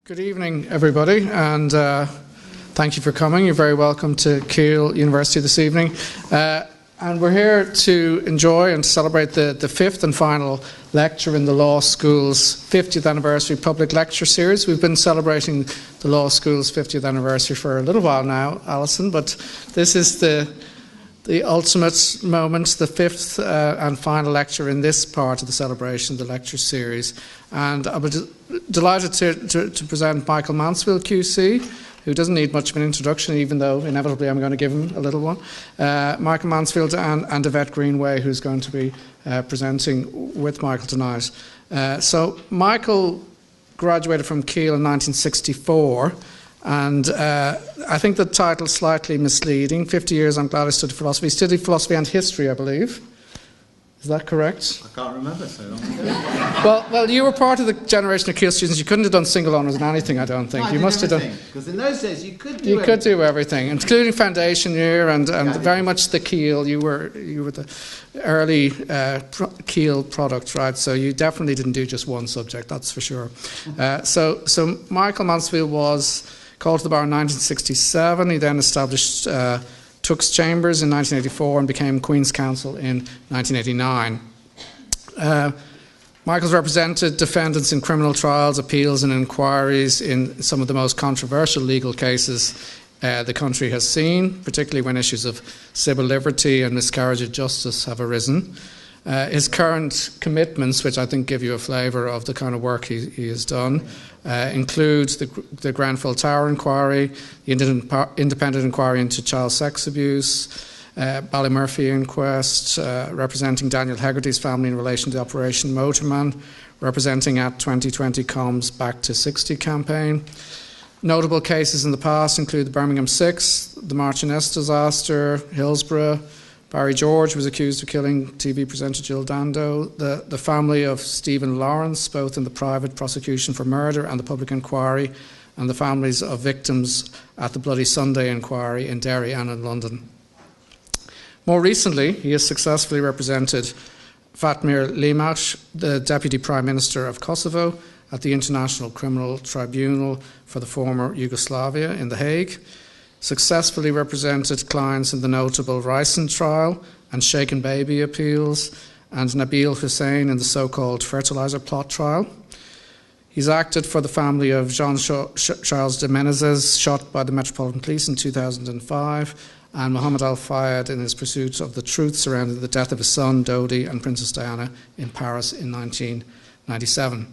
Good evening, everybody, and thank you for coming. You're very welcome to Keele University this evening. And we're here to enjoy and to celebrate the fifth and final lecture in the Law School's 50th anniversary public lecture series. We've been celebrating the Law School's 50th anniversary for a little while now, Alison, but this is the ultimate moment, the fifth and final lecture in this part of the celebration, the lecture series. And I'm delighted to present Michael Mansfield QC, who doesn't need much of an introduction, even though inevitably I'm going to give him a little one. Michael Mansfield and Yvette Greenway, who's going to be presenting with Michael tonight. So Michael graduated from Keele in 1964. And I think the title's slightly misleading. 50 years, I'm glad I studied philosophy. He studied philosophy and history, I believe. Is that correct? I can't remember so long ago. Well, you were part of the generation of Keele students. You couldn't have done single honours in anything, I don't think. No, you must have done. Because in those days you could do you everything. could do everything, including foundation year and very much the Keele. You were the early Keele product, right? So you definitely didn't do just one subject, that's for sure. So Michael Mansfield was called to the bar in 1967. He then established Tooks Chambers in 1984 and became Queen's Counsel in 1989. Michael's represented defendants in criminal trials, appeals and inquiries in some of the most controversial legal cases the country has seen, particularly when issues of civil liberty and miscarriage of justice have arisen. His current commitments, which I think give you a flavour of the kind of work he has done, include the Grenfell Tower inquiry, the independent inquiry into child sex abuse, Ballymurphy inquest, representing Daniel Hegarty's family in relation to Operation Motorman, representing at 2020 Com's Back to 60 campaign. Notable cases in the past include the Birmingham Six, the Marchioness disaster, Hillsborough. Barry George was accused of killing TV presenter Jill Dando. The family of Stephen Lawrence, both in the private prosecution for murder and the public inquiry, and the families of victims at the Bloody Sunday inquiry in Derry and in London. More recently, he has successfully represented Fatmir Limac, the Deputy Prime Minister of Kosovo, at the International Criminal Tribunal for the former Yugoslavia in The Hague, successfully represented clients in the notable Ryson trial and Shaken Baby appeals, and Nabil Hussein in the so-called fertilizer plot trial. He's acted for the family of Jean-Charles de Menezes, shot by the Metropolitan Police in 2005, and Mohammed Al-Fayed in his pursuit of the truth surrounding the death of his son, Dodi, and Princess Diana in Paris in 1997.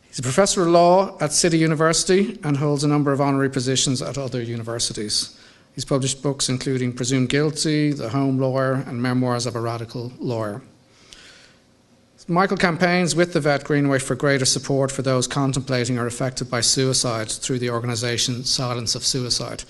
He's a professor of law at City University and holds a number of honorary positions at other universities. He's published books including Presumed Guilty, The Home Lawyer, and Memoirs of a Radical Lawyer. Michael campaigns with Yvette Greenway for greater support for those contemplating or affected by suicide through the organisation Silence of Suicide.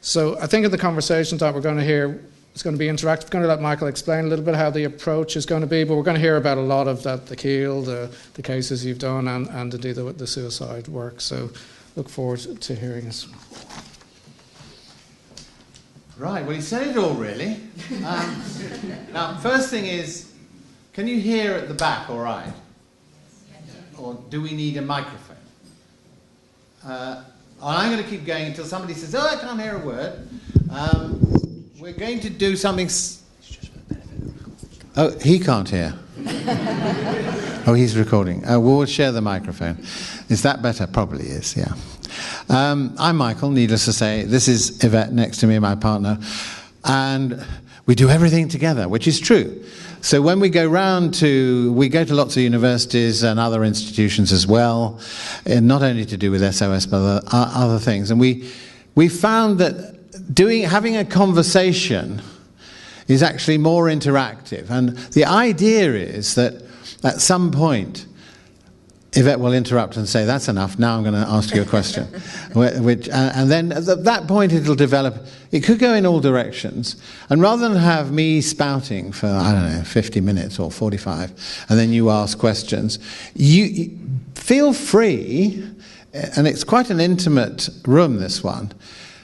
So I think in the conversation that we're going to hear, it's going to be interactive. I'm going to let Michael explain a little bit how the approach is going to be, but we're going to hear about a lot of that, the Keele, the cases you've done, and indeed the suicide work. So look forward to hearing it. Right, well, he said it all, really. Now, first thing is, can you hear at the back all right? Or do we need a microphone? I'm going to keep going until somebody says, oh, I can't hear a word. We're going to do something... Oh, he can't hear. Oh, he's recording. We'll share the microphone. Is that better? Probably is, yeah. I'm Michael, needless to say. This is Yvette next to me, my partner. And we do everything together, which is true. So when we go we go to lots of universities and other institutions as well, and not only to do with SOS, but other things. And we found that having a conversation is actually more interactive. And the idea is that at some point, Yvette will interrupt and say, that's enough, now I'm going to ask you a question. And then at that point it'll develop, it could go in all directions. And rather than have me spouting for, 50 minutes or 45, and then you ask questions, you feel free, and it's quite an intimate room, this one,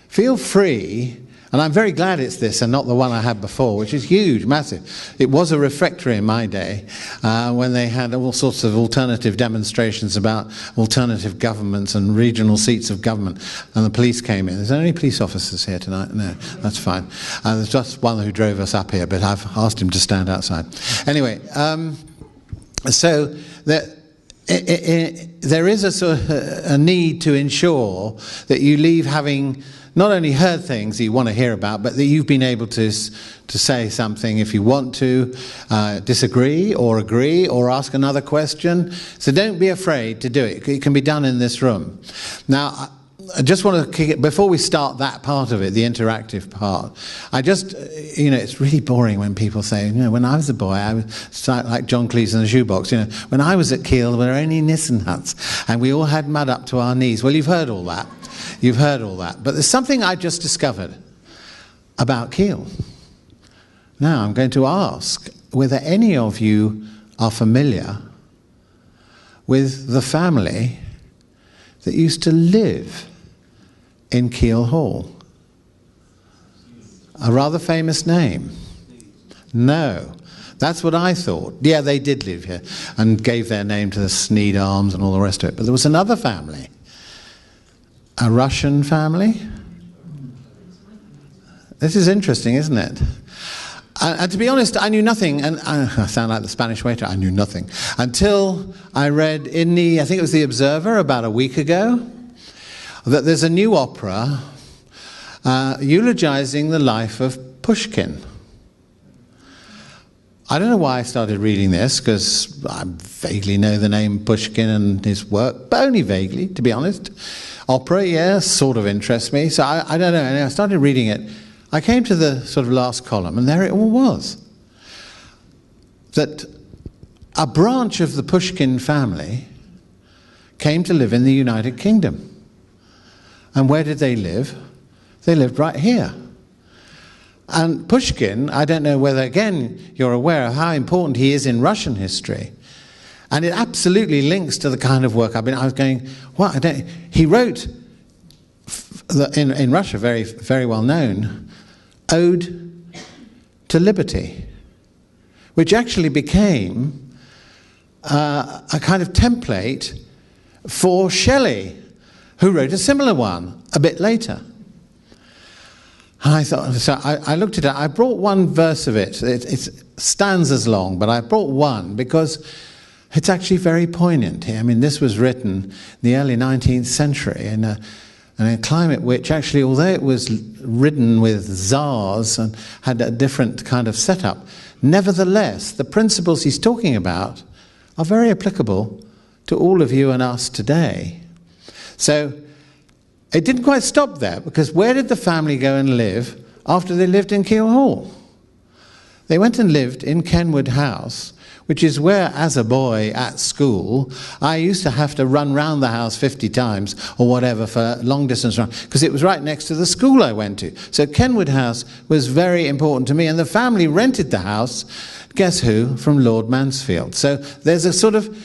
feel free And I'm very glad it's this and not the one I had before, which is huge, massive. It was a refectory in my day when they had all sorts of alternative demonstrations about alternative governments and regional seats of government. And the police came in. Is there any police officers here tonight? No, that's fine. There's just one who drove us up here, but I've asked him to stand outside. Anyway, so there is a sort of a need to ensure that you leave having not only heard things you want to hear about, but that you've been able to say something if you want to, disagree or agree or ask another question. So don't be afraid to do it. It can be done in this room. Now, I just want to kick it, before we start that part of it, the interactive part, I just, it's really boring when people say, when I was a boy, I was like John Cleese in the shoebox, when I was at Kiel, there were only Nissen huts, and we all had mud up to our knees. Well, you've heard all that. You've heard all that. But there's something I just discovered about Kiel. Now, I'm going to ask whether any of you are familiar with the family that used to live in Kiel Hall. A rather famous name. No. That's what I thought. Yeah, they did live here and gave their name to the Sneed Arms and all the rest of it. But there was another family. A Russian family? This is interesting, isn't it? And to be honest, I knew nothing, and I sound like the Spanish waiter, I knew nothing, until I read in I think it was The Observer about a week ago, that there's a new opera eulogizing the life of Pushkin. I don't know why I started reading this, because I vaguely know the name Pushkin and his work, but only vaguely, to be honest. Opera, yeah, sort of interests me. So I don't know. And I started reading it. I came to the sort of last column, and there it all was. That a branch of the Pushkin family came to live in the United Kingdom. And where did they live? They lived right here. And Pushkin, I don't know whether, again, you're aware of how important he is in Russian history. And it absolutely links to the kind of work I was going, what? He wrote, in Russia, very, very well known, Ode to Liberty, which actually became a kind of template for Shelley, who wrote a similar one a bit later. And I thought, so I looked at it, I brought one verse of it. It stands as long, but I brought one because it's actually very poignant here. I mean, this was written in the early 19th century in a climate which actually, although it was ridden with czars and had a different kind of setup, nevertheless, the principles he's talking about are very applicable to all of you and us today. So it didn't quite stop there, because where did the family go and live after they lived in Kiel Hall? They went and lived in Kenwood House, which is where, as a boy at school, I used to have to run round the house 50 times or whatever for long distance run, because it was right next to the school I went to. So Kenwood House was very important to me, and the family rented the house, guess who, from Lord Mansfield. So there's a sort of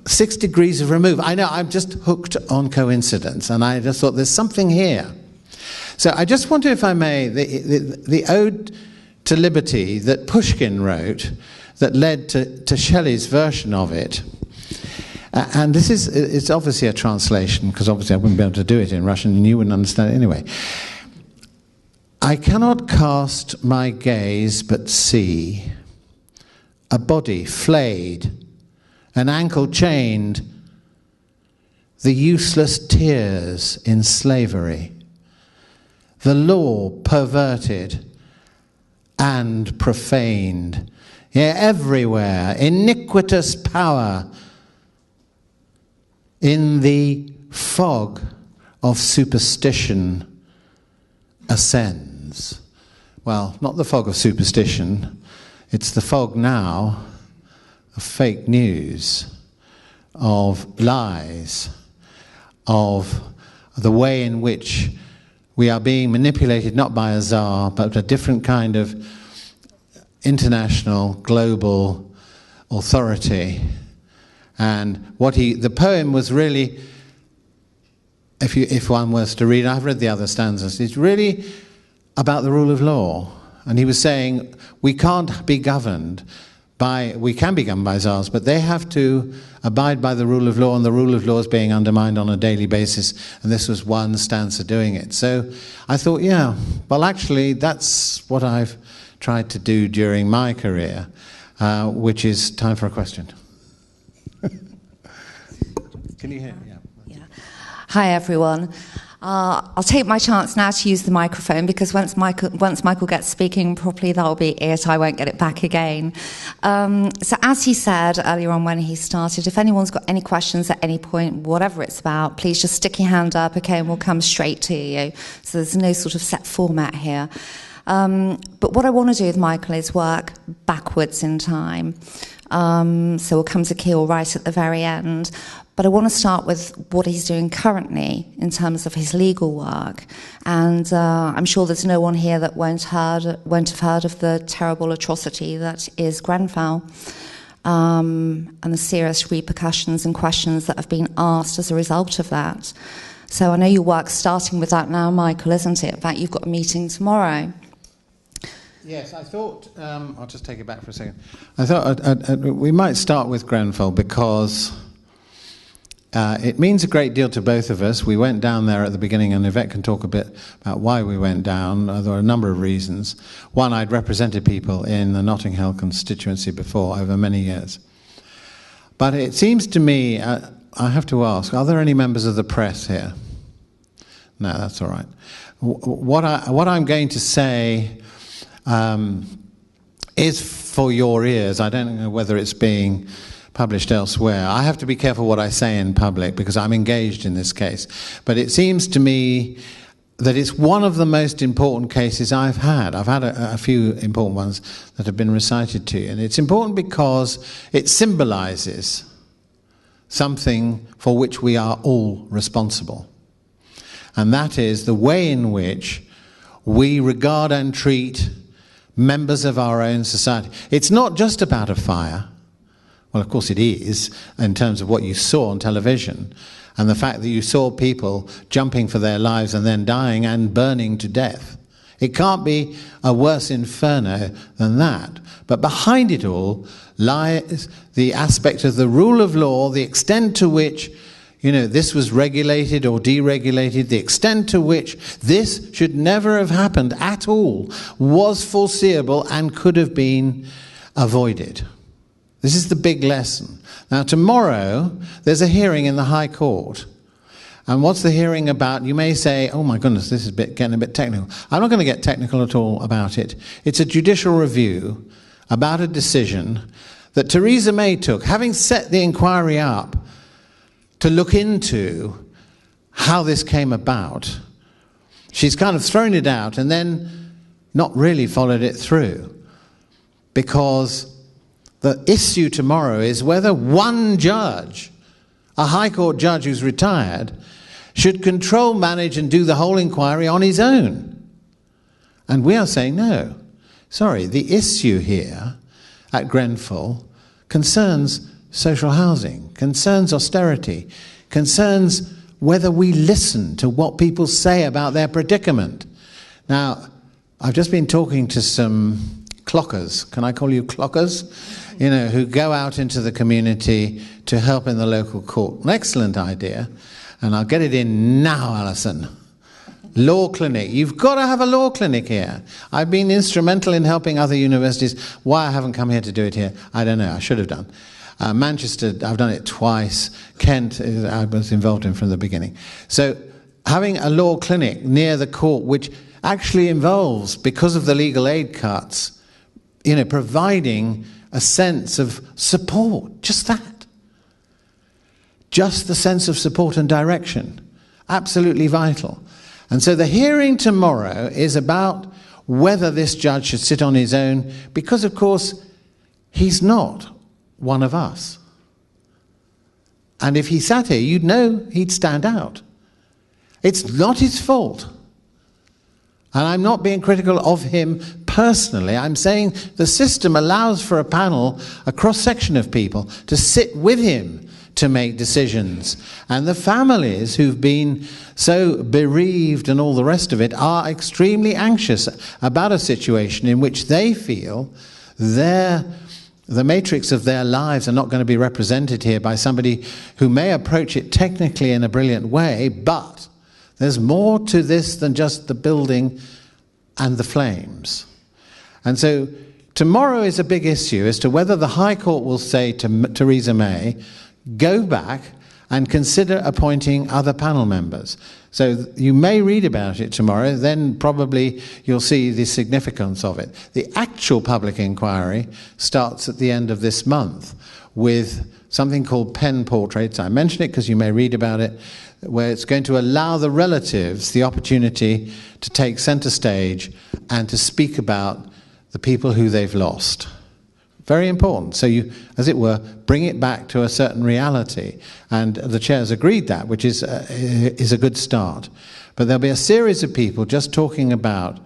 6 degrees of remove. I know, I'm just hooked on coincidence, and I just thought there's something here. So I just wonder, if I may, the Ode to Liberty that Pushkin wrote, that led to Shelley's version of it. And this is, it's obviously a translation, because obviously I wouldn't be able to do it in Russian, and you wouldn't understand it anyway. I cannot cast my gaze but see a body flayed, an ankle chained, the useless tears in slavery, the law perverted and profaned, yeah, everywhere, iniquitous power in the fog of superstition ascends. Well, not the fog of superstition, it's the fog now of fake news, of lies, of the way in which we are being manipulated not by a czar, but a different kind of international, global authority. And what the poem was really, if one was to read, I've read the other stanzas, it's really about the rule of law. And he was saying we can't be governed we can be governed by czars, but they have to abide by the rule of law, and the rule of law is being undermined on a daily basis, and this was one stance of doing it. So I thought, yeah, well, actually, that's what I've tried to do during my career, which is time for a question. Can you hear? Yeah. Hi, everyone. I'll take my chance now to use the microphone, because once Michael gets speaking properly, that'll be it. I won't get it back again. So as he said earlier on when he started, if anyone's got any questions at any point, whatever it's about, please just stick your hand up, okay, and we'll come straight to you. So there's no sort of set format here. But what I want to do with Michael is work backwards in time. So we'll come to Keel right at the very end. But I want to start with what he's doing currently in terms of his legal work. And I'm sure there's no one here that won't have heard of the terrible atrocity that is Grenfell, and the serious repercussions and questions that have been asked as a result of that. So I know your work's starting with that now, Michael, isn't it? In fact, you've got a meeting tomorrow. Yes, I thought, I'll just take it back for a second. I thought we might start with Grenfell because it means a great deal to both of us. We went down there at the beginning, and Yvette can talk a bit about why we went down. There were a number of reasons. One, I'd represented people in the Notting Hill constituency before over many years. But it seems to me, I have to ask, are there any members of the press here? No, that's all right. What I'm going to say is for your ears. I don't know whether it's being published elsewhere. I have to be careful what I say in public because I'm engaged in this case. But it seems to me that it's one of the most important cases I've had. I've had a few important ones that have been recited to you. And it's important because it symbolizes something for which we are all responsible. And that is the way in which we regard and treat members of our own society. It's not just about a fire. Well, of course it is, in terms of what you saw on television, and the fact that you saw people jumping for their lives and then dying and burning to death. It can't be a worse inferno than that. But behind it all lies the aspect of the rule of law, the extent to which, this was regulated or deregulated, the extent to which this should never have happened at all, was foreseeable and could have been avoided. This is the big lesson. Now, tomorrow, there's a hearing in the High Court. And what's the hearing about? You may say, oh my goodness, this is getting a bit technical. I'm not going to get technical at all about it. It's a judicial review about a decision that Theresa May took, having set the inquiry up to look into how this came about. She's kind of thrown it out and then not really followed it through, because the issue tomorrow is whether one judge, a High Court judge who's retired, should control, manage, and do the whole inquiry on his own. And we are saying no. Sorry, the issue here at Grenfell concerns social housing, concerns austerity, concerns whether we listen to what people say about their predicament. Now, I've just been talking to some clockers. Can I call you clockers? Who go out into the community to help in the local court. An excellent idea. And I'll get it in now, Alison. Law clinic. You've got to have a law clinic here. I've been instrumental in helping other universities. Why I haven't come here to do it here, I don't know. I should have done. Manchester, I've done it twice. Kent, I was involved in from the beginning. So having a law clinic near the court, which actually involves, because of the legal aid cuts, providing a sense of support, just that. Just the sense of support and direction. Absolutely vital. And so the hearing tomorrow is about whether this judge should sit on his own, because, of course, he's not one of us. And if he sat here, you'd know he'd stand out. It's not his fault. And I'm not being critical of him personally. I'm saying the system allows for a panel, a cross-section of people, to sit with him, to make decisions. And the families who've been so bereaved and all the rest of it are extremely anxious about a situation in which they feel the matrix of their lives are not going to be represented here by somebody who may approach it technically in a brilliant way, but there's more to this than just the building and the flames. And so tomorrow is a big issue as to whether the High Court will say to Theresa May, go back and consider appointing other panel members. So you may read about it tomorrow, then probably you'll see the significance of it. The actual public inquiry starts at the end of this month with something called pen portraits. I mention it because you may read about it, where it's going to allow the relatives the opportunity to take centre stage and to speak about the people who they've lost. Very important. So you, as it were, bring it back to a certain reality. And the chair's agreed that, which is a good start. But there'll be a series of people just talking about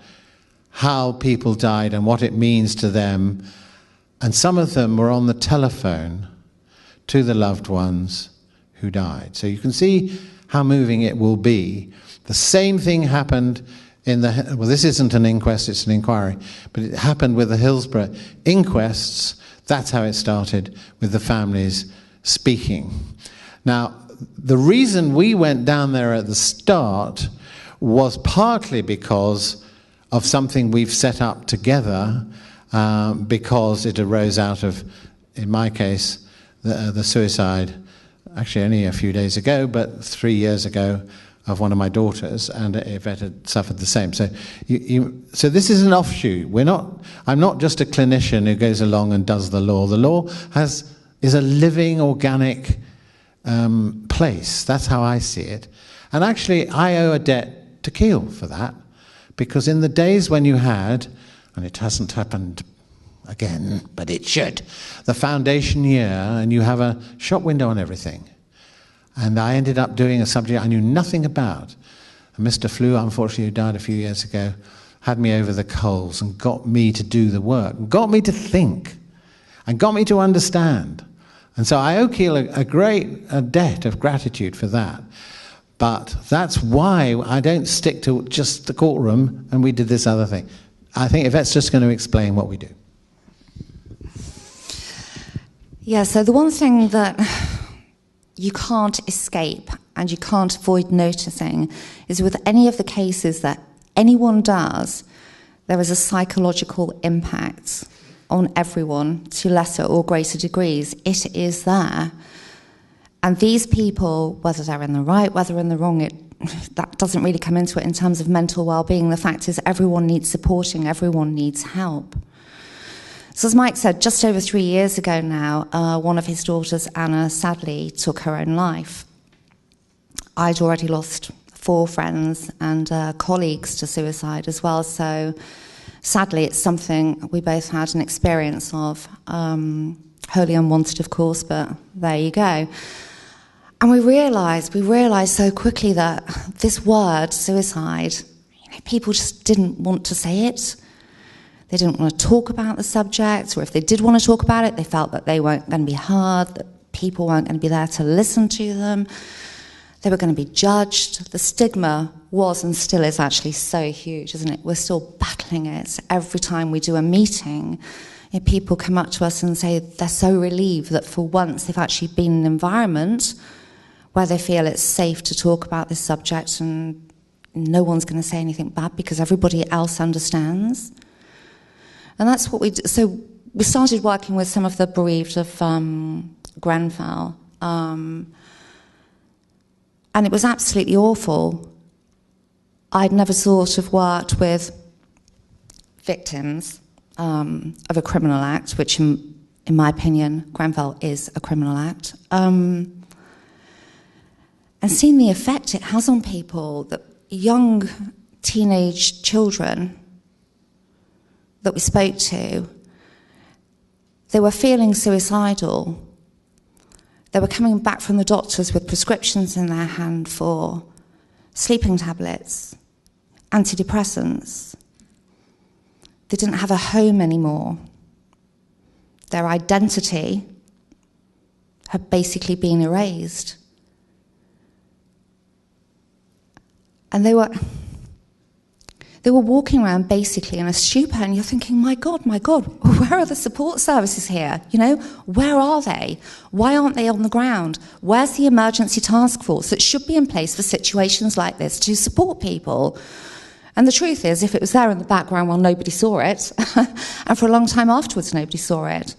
how people died and what it means to them. And some of them were on the telephone to the loved ones who died. So you can see how moving it will be. The same thing happened in the, well, this isn't an inquest, it's an inquiry, but it happened with the Hillsborough inquests. That's how it started, with the families speaking. Now, the reason we went down there at the start was partly because of something we've set up together, because it arose out of, in my case, the suicide, actually only a few days ago, but 3 years ago, of one of my daughters, and Yvette had suffered the same. So, so this is an offshoot. I'm not just a clinician who goes along and does the law. The law is a living, organic place. That's how I see it. And actually, I owe a debt to Keele for that, because in the days when you had, and it hasn't happened again, but it should, the foundation year, and you have a shop window on everything. And I ended up doing a subject I knew nothing about. And Mr. Flew, unfortunately, who died a few years ago, had me over the coals and got me to do the work, got me to think, and got me to understand. And so I owe Keele a great debt of gratitude for that. But that's why I don't stick to just the courtroom and we did this other thing. I think Yvette's just going to explain what we do. Yeah, so the one thing that you can't escape and you can't avoid noticing is with any of the cases that anyone does, there is a psychological impact on everyone to lesser or greater degrees. It is there. And these people, whether they're in the right, whether in the wrong, that doesn't really come into it in terms of mental well-being. The fact is everyone needs supporting, everyone needs help. So as Mike said, just over 3 years ago now, one of his daughters, Anna, sadly took her own life. I'd already lost 4 friends and colleagues to suicide as well, so sadly it's something we both had an experience of. Wholly unwanted, of course, but there you go. And we realised so quickly that this word, suicide, people just didn't want to say it. They didn't want to talk about the subject, or if they did want to talk about it, they felt that they weren't going to be heard, that people weren't going to be there to listen to them. They were going to be judged. The stigma was and still is actually so huge, isn't it? We're still battling it. Every time we do a meeting, people come up to us and say they're so relieved that for once they've actually been in an environment where they feel it's safe to talk about this subject and no one's going to say anything bad because everybody else understands. And that's what we do. So we started working with some of the bereaved of Grenfell, and it was absolutely awful. I'd never sort of worked with victims of a criminal act, which in my opinion, Grenfell is a criminal act, and seeing the effect it has on people, that young teenage children that we spoke to, they were feeling suicidal. They were coming back from the doctors with prescriptions in their hand for sleeping tablets, antidepressants. They didn't have a home anymore. Their identity had basically been erased. And they were walking around basically in a stupor, and you're thinking, my God, where are the support services here? You know, where are they? Why aren't they on the ground? Where's the emergency task force that should be in place for situations like this to support people? And the truth is, if it was there in the background, well, nobody saw it. And for a long time afterwards, nobody saw it.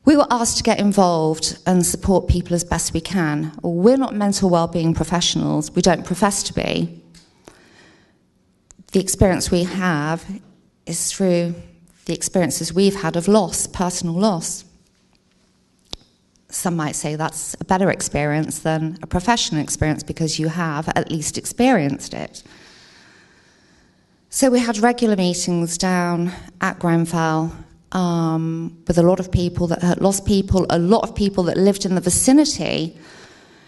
We were asked to get involved and support people as best we can. We're not mental well-being professionals. We don't profess to be. The experience we have is through the experiences we've had of loss, personal loss. Some might say that's a better experience than a professional experience because you have at least experienced it. So we had regular meetings down at Grenfell with a lot of people that had lost people, a lot of people that lived in the vicinity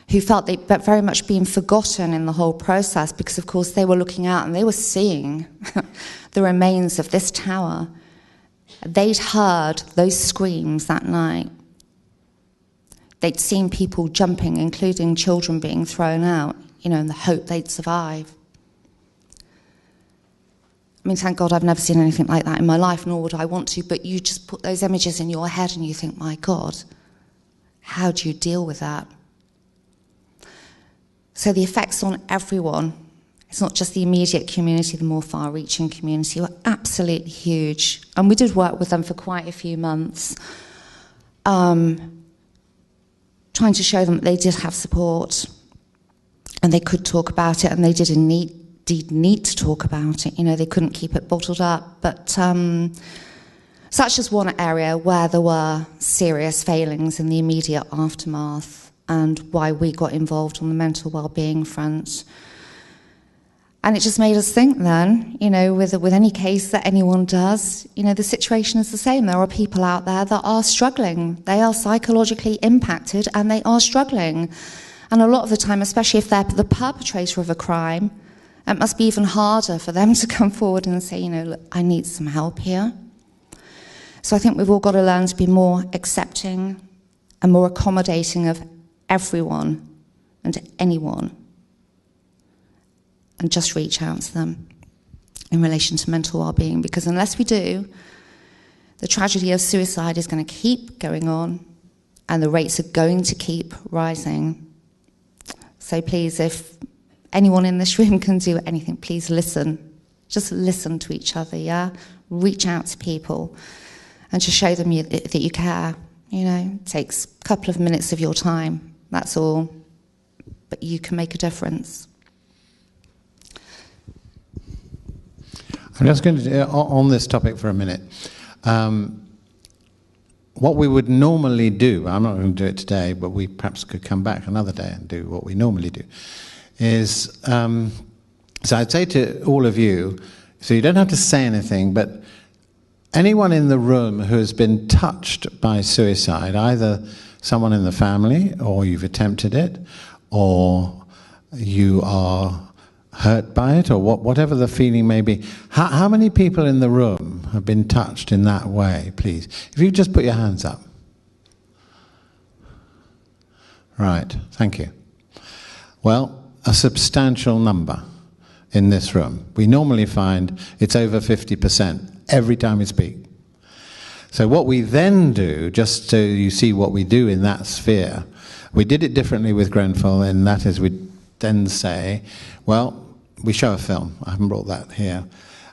who felt they'd very much been forgotten in the whole process because, of course, they were looking out and they were seeing the remains of this tower. They'd heard those screams that night. They'd seen people jumping, including children being thrown out, you know, in the hope they'd survive. I mean, thank God I've never seen anything like that in my life, nor would I want to, but you just put those images in your head and you think, my God, how do you deal with that? So the effects on everyone, it's not just the immediate community, the more far-reaching community, were absolutely huge. And we did work with them for quite a few months, trying to show them that they did have support and they could talk about it, and they did indeed need to talk about it. You know, they couldn't keep it bottled up. But such as one area where there were serious failings in the immediate aftermath, and why we got involved on the mental well-being front. And it just made us think then, you know, with any case that anyone does, you know, the situation is the same. There are people out there that are struggling. They are psychologically impacted and they are struggling. And a lot of the time, especially if they're the perpetrator of a crime, it must be even harder for them to come forward and say, you know, look, I need some help here. So I think we've all got to learn to be more accepting and more accommodating of everyone and anyone, and just reach out to them in relation to mental well-being, because unless we do, the tragedy of suicide is going to keep going on and the rates are going to keep rising. So please, if anyone in this room can do anything, please listen. Just listen to each other, yeah? Reach out to people and just show them that you care. You know, it takes a couple of minutes of your time. That's all. But you can make a difference. I'm just going to, on this topic for a minute, what we would normally do, I'm not going to do it today, but we perhaps could come back another day and do what we normally do, is, so I'd say to all of you, so you don't have to say anything, but anyone in the room who has been touched by suicide, either someone in the family, or you've attempted it, or you are hurt by it, or whatever the feeling may be. How many people in the room have been touched in that way, please? If you just put your hands up. Right, thank you. Well, a substantial number in this room. We normally find it's over 50% every time we speak. So what we then do, just so you see what we do in that sphere, we did it differently with Grenfell, and that is we then say, well, we show a film, I haven't brought that here,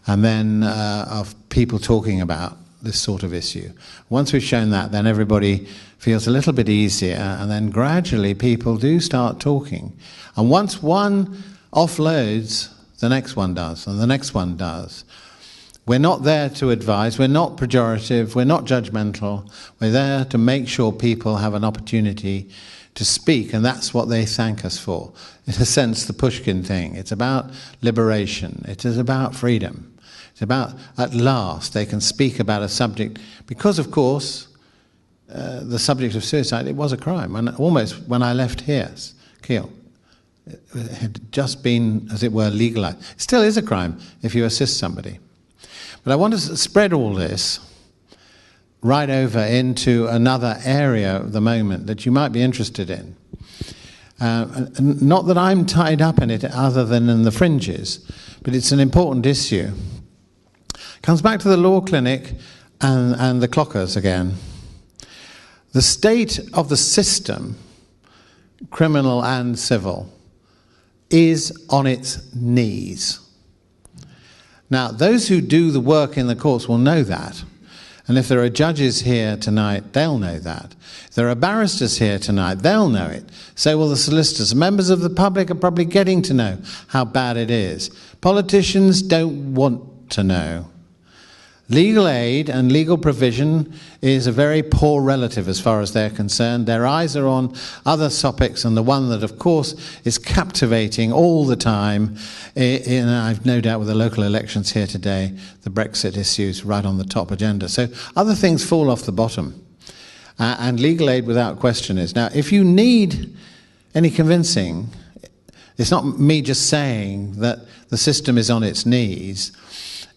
and then of people talking about this sort of issue. Once we've shown that, then everybody feels a little bit easier, and then gradually people do start talking. And once one offloads, the next one does, and the next one does. We're not there to advise, we're not pejorative, we're not judgmental, we're there to make sure people have an opportunity to speak, and that's what they thank us for. In a sense, the Pushkin thing, it's about liberation, it is about freedom. It's about, at last, they can speak about a subject, because of course, the subject of suicide, it was a crime. And almost when I left here, Kiel, it had just been, as it were, legalized. It still is a crime if you assist somebody. But I want to spread all this right over into another area at the moment that you might be interested in. Not that I'm tied up in it other than in the fringes, but it's an important issue. Comes back to the law clinic and the clockers again. The state of the system, criminal and civil, is on its knees. Now, those who do the work in the courts will know that. And if there are judges here tonight, they'll know that. If there are barristers here tonight, they'll know it. So will the solicitors. Members of the public are probably getting to know how bad it is. Politicians don't want to know. Legal aid and legal provision is a very poor relative as far as they're concerned. Their eyes are on other topics, and the one that, of course, is captivating all the time, I've no doubt with the local elections here today, the Brexit issue is right on the top agenda. So other things fall off the bottom. And legal aid, without question, is. Now, if you need any convincing, it's not me just saying that the system is on its knees.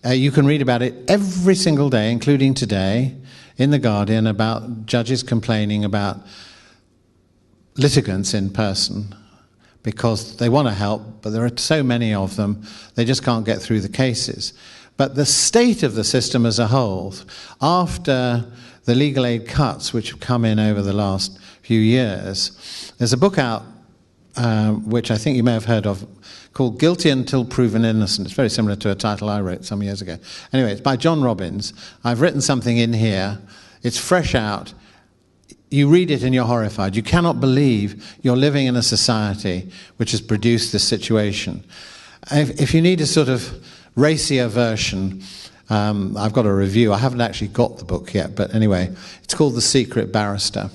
You can read about it every single day, including today, in The Guardian, about judges complaining about litigants in person because they want to help, but there are so many of them, they just can't get through the cases. But the state of the system as a whole, after the legal aid cuts which have come in over the last few years, there's a book out which I think you may have heard of, called Guilty Until Proven Innocent. It's very similar to a title I wrote some years ago. Anyway, it's by John Robbins. I've written something in here. It's fresh out. You read it and you're horrified. You cannot believe you're living in a society which has produced this situation. If you need a sort of racier version, I've got a review. I haven't actually got the book yet, but anyway, it's called The Secret Barrister.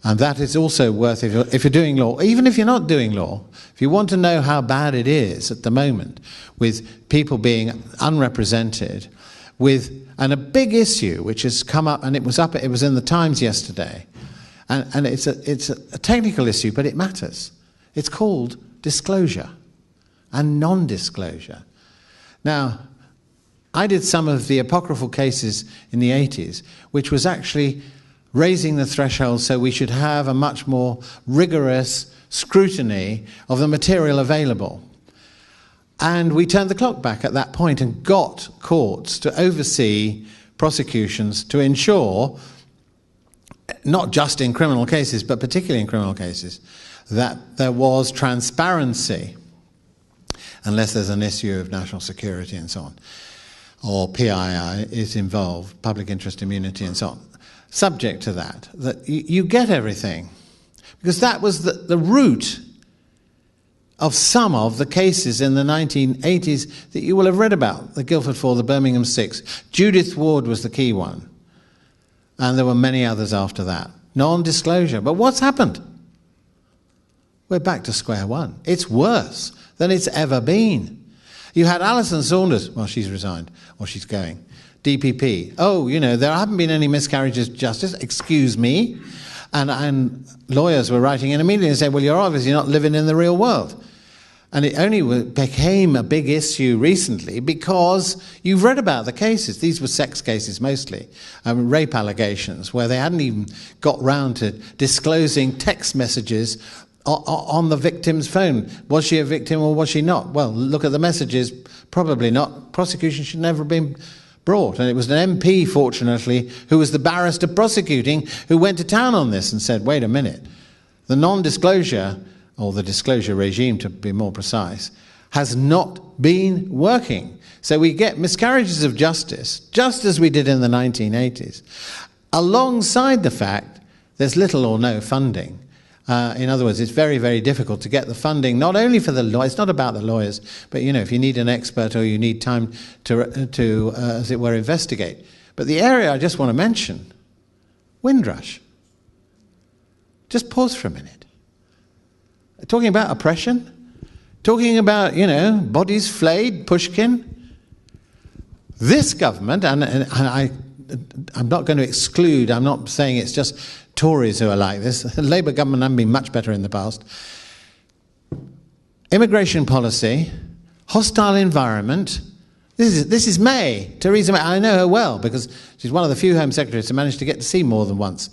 And that is also worth, if you're doing law, even if you're not doing law, if you want to know how bad it is at the moment with people being unrepresented, and a big issue which has come up, and it was in the Times yesterday, and it's a technical issue, but it matters. It's called disclosure and non-disclosure. Now, I did some of the apocryphal cases in the 80s, which was actually raising the threshold so we should have a much more rigorous scrutiny of the material available. And we turned the clock back at that point and got courts to oversee prosecutions to ensure, not just in criminal cases, but particularly in criminal cases, that there was transparency, unless there's an issue of national security and so on, or PII is involved, public interest immunity and so on. Subject to that you get everything. Because that was the root of some of the cases in the 1980s that you will have read about. The Guildford 4, the Birmingham 6. Judith Ward was the key one. And there were many others after that. Non-disclosure. But what's happened? We're back to square one. It's worse than it's ever been. You had Alison Saunders, well, she's resigned, or she's going. DPP. Oh, there haven't been any miscarriages of justice. Excuse me. And lawyers were writing in immediately and saying, well, you're obviously not living in the real world. And it only became a big issue recently because you've read about the cases. These were sex cases mostly, rape allegations, where they hadn't even got round to disclosing text messages on the victim's phone. Was she a victim or was she not? Well, look at the messages. Probably not. Prosecution should never have been brought. And it was an MP, fortunately, who was the barrister prosecuting, who went to town on this and said, wait a minute, the non-disclosure, or the disclosure regime to be more precise, has not been working. So we get miscarriages of justice, just as we did in the 1980s, alongside the fact there's little or no funding. In other words, it's very, very difficult to get the funding, not only for the lawyers, it's not about the lawyers, but, if you need an expert or you need time to as it were, investigate. But the area I just want to mention, Windrush. Just pause for a minute. Talking about oppression, talking about, bodies flayed, Pushkin. This government, and I'm not going to exclude, I'm not saying it's just Tories who are like this. The Labour government have been much better in the past. Immigration policy, hostile environment, This is May, Theresa May. I know her well because she's one of the few Home Secretaries to manage to get to see more than once.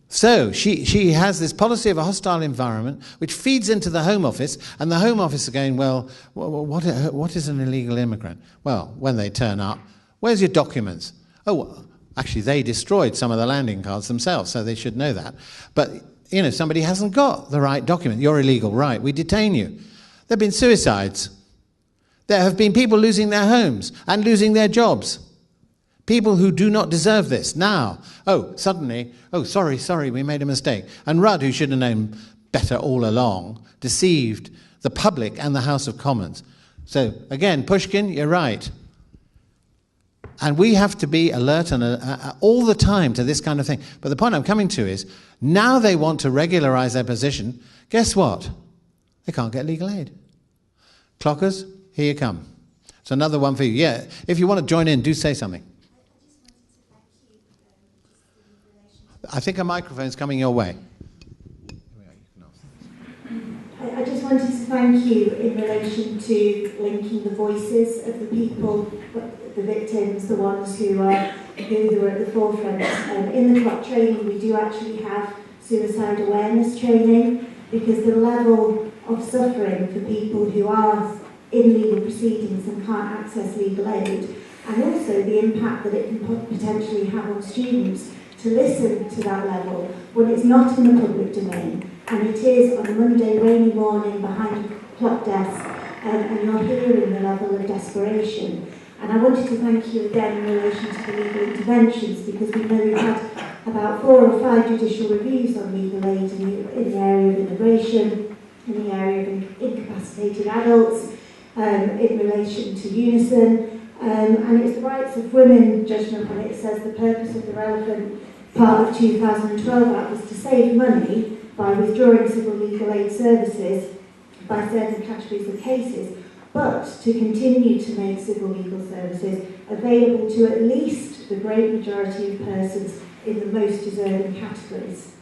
So she has this policy of a hostile environment which feeds into the Home Office, and the Home Office are going, well, what is an illegal immigrant? Well, when they turn up, where's your documents? Oh, well, actually, they destroyed some of the landing cards themselves, so they should know that. But, somebody hasn't got the right document. You're illegal, right? We detain you. There have been suicides. There have been people losing their homes and losing their jobs. People who do not deserve this. Now, suddenly, sorry, we made a mistake. And Rudd, who should have known better all along, deceived the public and the House of Commons. So, again, Pushkin, you're right. And we have to be alert and all the time to this kind of thing. But the point I'm coming to is, now they want to regularize their position. Guess what? They can't get legal aid. Clockers, here you come. It's another one for you. Yeah, if you want to join in, do say something. I think a microphone's coming your way. I just wanted to thank you in relation to linking the voices of the people, the victims, the ones who were at the forefront. In the clock training, we do actually have suicide awareness training, because the level of suffering for people who are in legal proceedings and can't access legal aid, and also the impact that it can potentially have on students to listen to that level when it's not in the public domain, and it is on a Monday rainy morning behind a clock desk, and you're hearing the level of desperation. And I wanted to thank you again in relation to the legal interventions, because we know we've had about 4 or 5 judicial reviews on legal aid in the area of immigration, in the area of incapacitated adults, in relation to Unison, and it's the Rights of Women judgment when it says the purpose of the relevant part of 2012 Act was to save money by withdrawing civil legal aid services by certain categories of cases, but to continue to make civil legal services available to at least the great majority of persons in the most deserving categories.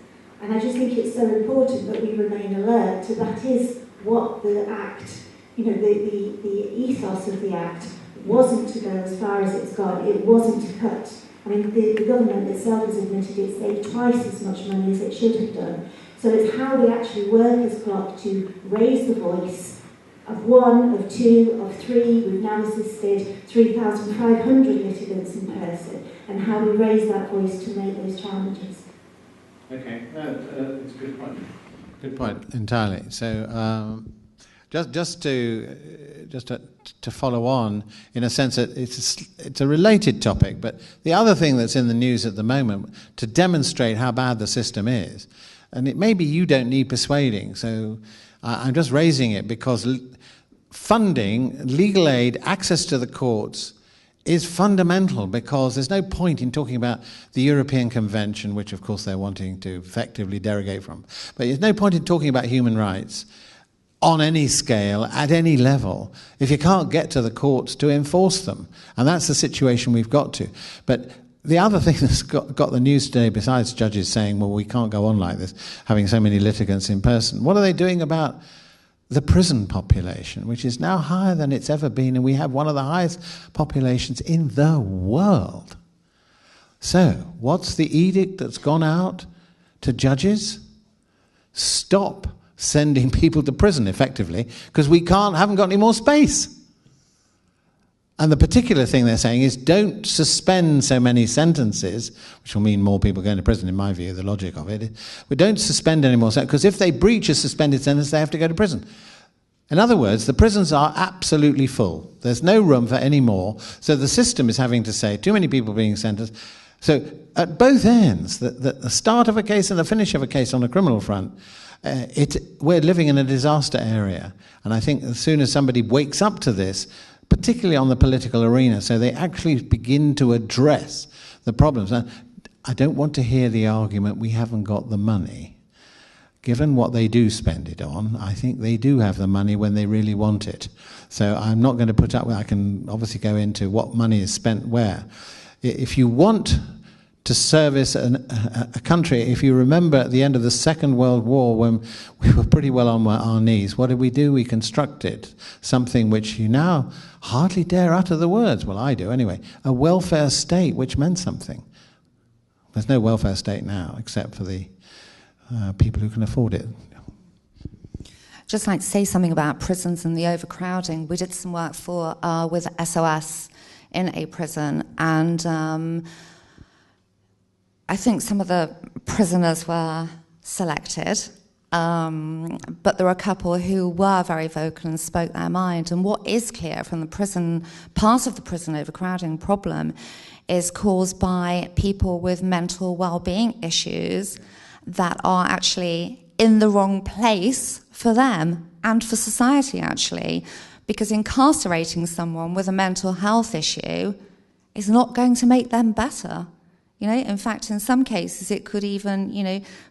And I just think it's so important that we remain alert to that is what the Act, the ethos of the Act wasn't to go as far as it's gone. It wasn't to cut. I mean, the government itself has admitted it saved twice as much money as it should have done. So it's how we actually work as CLOC to raise the voice of 1, of 2, of 3. We've now assisted 3,500 litigants in person, and how we raise that voice to make those challenges. Okay, it's a good point. Good point, entirely. So just to follow on, in a sense that it's a related topic, but the other thing that's in the news at the moment to demonstrate how bad the system is, and it maybe you don't need persuading, so I'm just raising it because funding, legal aid, access to the courts is fundamental, because there's no point in talking about the European Convention, which of course they're wanting to effectively derogate from, but there's no point in talking about human rights on any scale, at any level, if you can't get to the courts to enforce them. And that's the situation we've got to. But the other thing that's got the news today, besides judges saying, well, we can't go on like this, having so many litigants in person, what are they doing about the prison population, which is now higher than it's ever been, and we have one of the highest populations in the world? So, what's the edict that's gone out to judges? Stop sending people to prison, effectively, because we haven't got any more space. And the particular thing they're saying is don't suspend so many sentences, which will mean more people going to prison, in my view, the logic of it. But don't suspend any more sentences, because if they breach a suspended sentence, they have to go to prison. In other words, the prisons are absolutely full. There's no room for any more. So the system is having to say, too many people being sentenced. So at both ends, the start of a case and the finish of a case on a criminal front, we're living in a disaster area. And I think as soon as somebody wakes up to this, particularly on the political arena, so they actually begin to address the problems. And I don't want to hear the argument, we haven't got the money. Given what they do spend it on, I think they do have the money when they really want it. So I'm not going to put up, I can obviously go into what money is spent where. If you want to service a country. If you remember at the end of the Second World War, when we were pretty well on our knees, what did? We constructed something which you now hardly dare utter the words. Well, I do anyway. A welfare state, which meant something. There's no welfare state now, except for the people who can afford it. Just like to say something about prisons and the overcrowding. We did some work with SOS in a prison, and I think some of the prisoners were selected, but there were a couple who were very vocal and spoke their mind. And what is clear from the prison, part of the prison overcrowding problem is caused by people with mental well-being issues that are actually in the wrong place for them and for society, actually, because incarcerating someone with a mental health issue is not going to make them better. In fact, in some cases, it could even,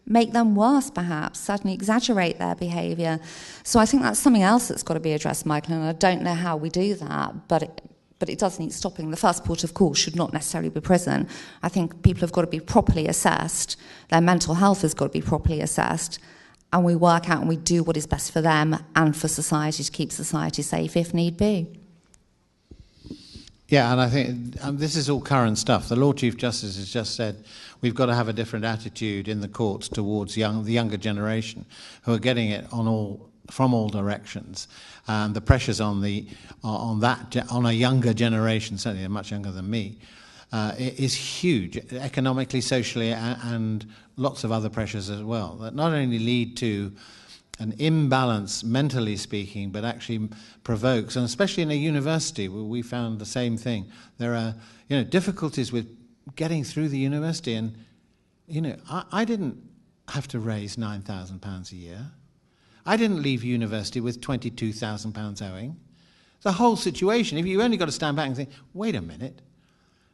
make them worse, perhaps, certainly exaggerate their behaviour. So I think that's something else that's got to be addressed, Michael, and I don't know how we do that, but it does need stopping. The first port of call should not necessarily be prison. I think people have got to be properly assessed. Their mental health has got to be properly assessed. And we work out and we do what is best for them and for society to keep society safe if need be. Yeah, and I think this is all current stuff. The Lord Chief Justice has just said we've got to have a different attitude in the courts towards the younger generation who are getting it from all directions. And the pressures on a younger generation, certainly they're much younger than me, is huge, economically, socially, and lots of other pressures as well, that not only lead to an imbalance, mentally speaking, but actually provokes, and especially in a university, where we found the same thing. There are, difficulties with getting through the university, and, I didn't have to raise £9,000 a year. I didn't leave university with £22,000 owing. The whole situation, if you only got to stand back and think, wait a minute.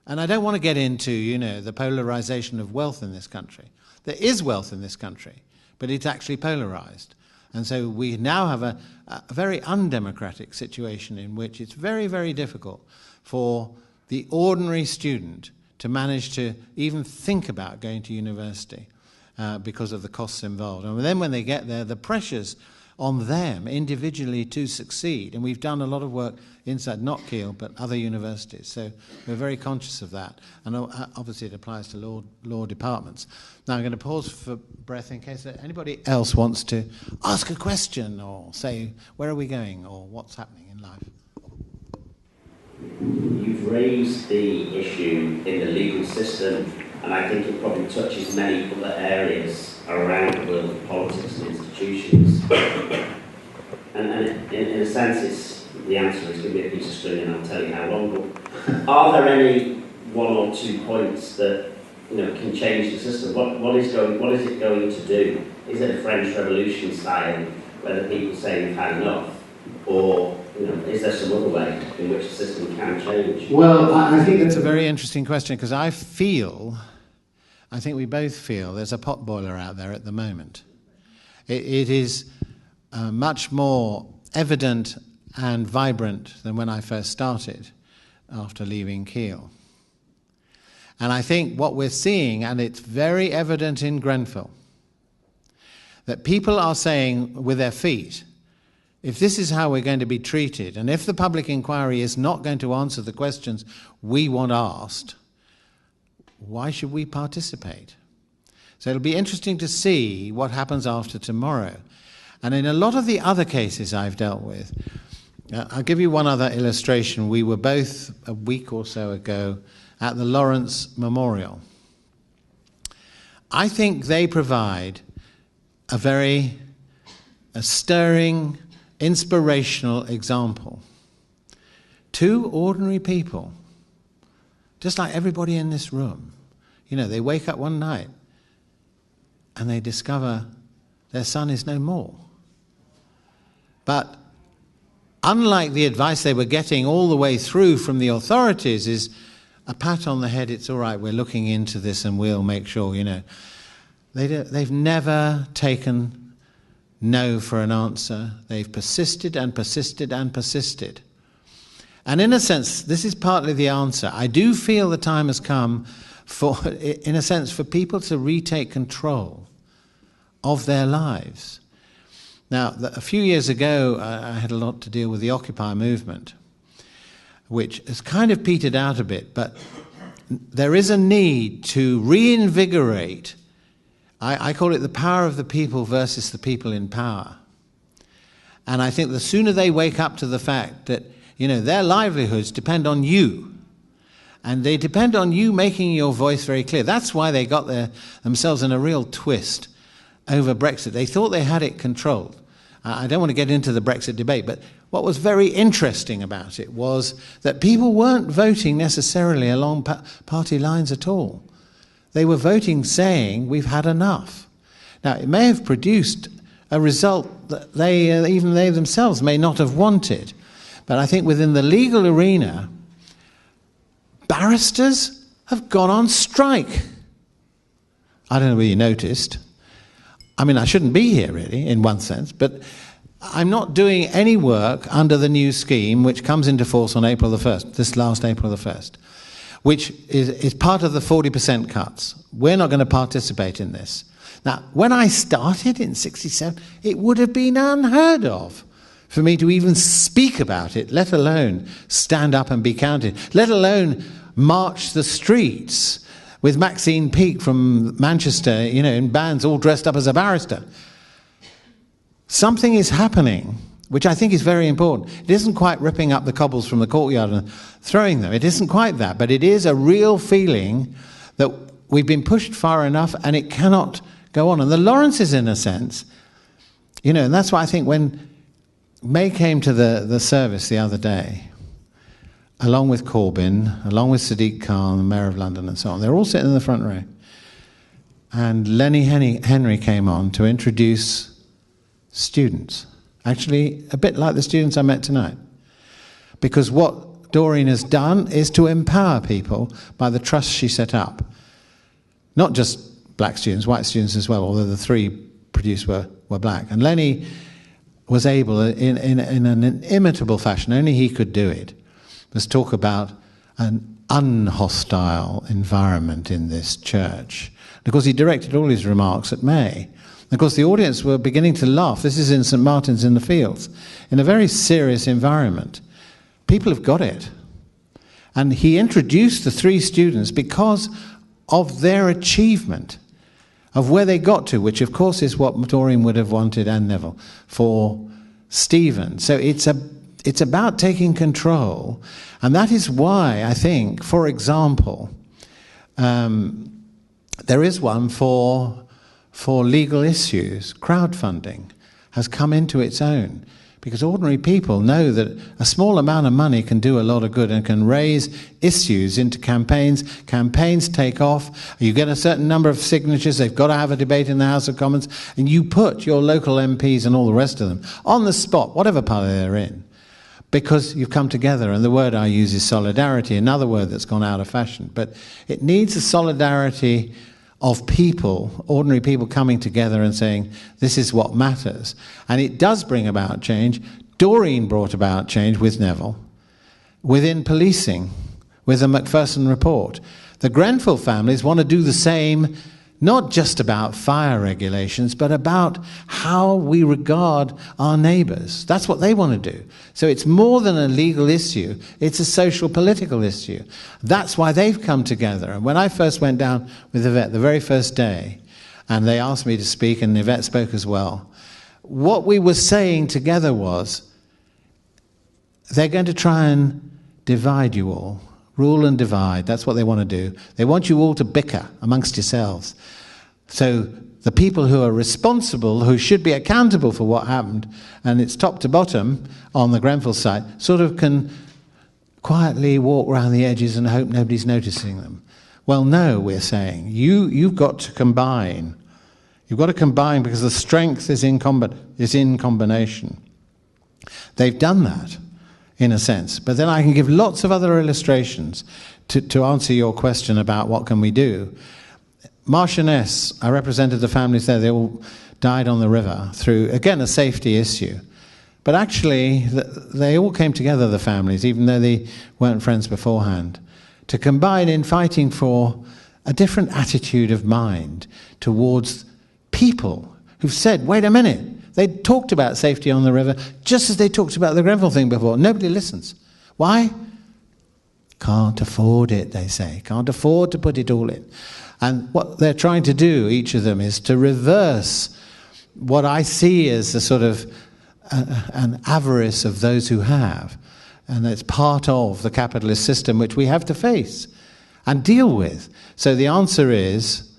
And I don't want to get into, the polarization of wealth in this country. There is wealth in this country, but it's actually polarized. And so we now have a very undemocratic situation in which it's very, very difficult for the ordinary student to manage to even think about going to university because of the costs involved. And then when they get there, the pressures on them individually to succeed. And we've done a lot of work inside, not Keele, but other universities. So we're very conscious of that. And obviously it applies to law departments. Now I'm going to pause for breath in case anybody else wants to ask a question or say, where are we going or what's happening in life? You've raised the issue in the legal system, and I think it probably touches many other areas around the world of politics and institutions. And in a sense, the answer is give me a piece of string and I'll tell you how long. But are there any one or 2 points that can change the system? What is it going to do? Is it a French Revolution style, where the people say we've had enough, or is there some other way in which the system can change? Well, I think it's a very interesting question, because I think we both feel there's a potboiler out there at the moment. It is much more evident and vibrant than when I first started after leaving Keele. And I think what we're seeing, and it's very evident in Grenfell, that people are saying with their feet, if this is how we're going to be treated, and if the public inquiry is not going to answer the questions we want asked, why should we participate? So it'll be interesting to see what happens after tomorrow. And in a lot of the other cases I've dealt with, I'll give you one other illustration. We were both a week or so ago at the Lawrence Memorial. I think they provide a very stirring, inspirational example. 2 ordinary people, just like everybody in this room. They wake up one night and they discover their son is no more. But unlike the advice they were getting all the way through from the authorities is a pat on the head, it's all right, we're looking into this and we'll make sure, They've never taken no for an answer. They've persisted and persisted and persisted. And in a sense, this is partly the answer. I do feel the time has come in a sense, for people to retake control of their lives. Now, a few years ago, I had a lot to deal with the Occupy movement, which has kind of petered out a bit, but there is a need to reinvigorate, I call it the power of the people versus the people in power. And I think the sooner they wake up to the fact that, their livelihoods depend on you, and they depend on you making your voice very clear. That's why they got themselves in a real twist over Brexit. They thought they had it controlled. I don't want to get into the Brexit debate, but what was very interesting about it was that people weren't voting necessarily along party lines at all. They were voting saying, we've had enough. Now, it may have produced a result that even they themselves may not have wanted. But I think within the legal arena, barristers have gone on strike. I don't know whether you noticed. I mean, I shouldn't be here, really, in one sense, but I'm not doing any work under the new scheme, which comes into force on April the 1st, this last April the 1st, which is part of the 40% cuts. We're not going to participate in this. Now, when I started in 1967, it would have been unheard of for me to even speak about it, let alone stand up and be counted, let alone march the streets with Maxine Peake from Manchester, in bands all dressed up as a barrister. Something is happening, which I think is very important. It isn't quite ripping up the cobbles from the courtyard and throwing them. It isn't quite that, but it is a real feeling that we've been pushed far enough and it cannot go on. And the Lawrences, in a sense, and that's why I think when May came to the service the other day, along with Corbyn, along with Sadiq Khan, the Mayor of London and so on, they're all sitting in the front row. And Lenny Henry came on to introduce students, actually a bit like the students I met tonight. Because what Doreen has done is to empower people by the trust she set up. Not just black students, white students as well, although the three produced were black. And Lenny was able, in an inimitable fashion, only he could do it, was talk about an unhostile environment in this church. And of course, he directed all his remarks at May. And of course, the audience were beginning to laugh. This is in St. Martin's in the Fields, in a very serious environment. People have got it. And he introduced the three students because of their achievement, of where they got to, which of course is what Doreen would have wanted, and Neville, for Stephen. So it's about taking control. And that is why I think, for example, there is one for legal issues. Crowdfunding has come into its own, because ordinary people know that a small amount of money can do a lot of good and can raise issues into campaigns. Campaigns take off. You get a certain number of signatures. They've got to have a debate in the House of Commons. And you put your local MPs and all the rest of them on the spot, whatever party they're in, because you've come together. And the word I use is solidarity, another word that's gone out of fashion. But it needs a solidarity of people, ordinary people coming together and saying, this is what matters. And it does bring about change. Doreen brought about change with Neville, within policing, with the Macpherson report. The Grenfell families want to do the same, not just about fire regulations, but about how we regard our neighbours. That's what they want to do. So it's more than a legal issue, it's a social political issue. That's why they've come together. And when I first went down with Yvette the very first day, and they asked me to speak, and Yvette spoke as well, what we were saying together was, they're going to try and divide you all. Rule and divide, that's what they want to do. They want you all to bicker amongst yourselves. So the people who are responsible, who should be accountable for what happened, and it's top to bottom on the Grenfell side, sort of can quietly walk around the edges and hope nobody's noticing them. Well, no, we're saying, you've got to combine. You've got to combine because the strength is in combination. They've done that, in a sense. But then I can give lots of other illustrations to answer your question about what can we do. Marchioness, I represented the families there. They all died on the river through, again, a safety issue. But actually, they all came together, the families, even though they weren't friends beforehand, to combine in fighting for a different attitude of mind towards people who've said, wait a minute, they talked about safety on the river just as they talked about the Grenfell thing before. Nobody listens. Why? Can't afford it, they say. Can't afford to put it all in. And what they're trying to do, each of them, is to reverse what I see as a sort of an avarice of those who have. And it's part of the capitalist system which we have to face and deal with. So the answer is,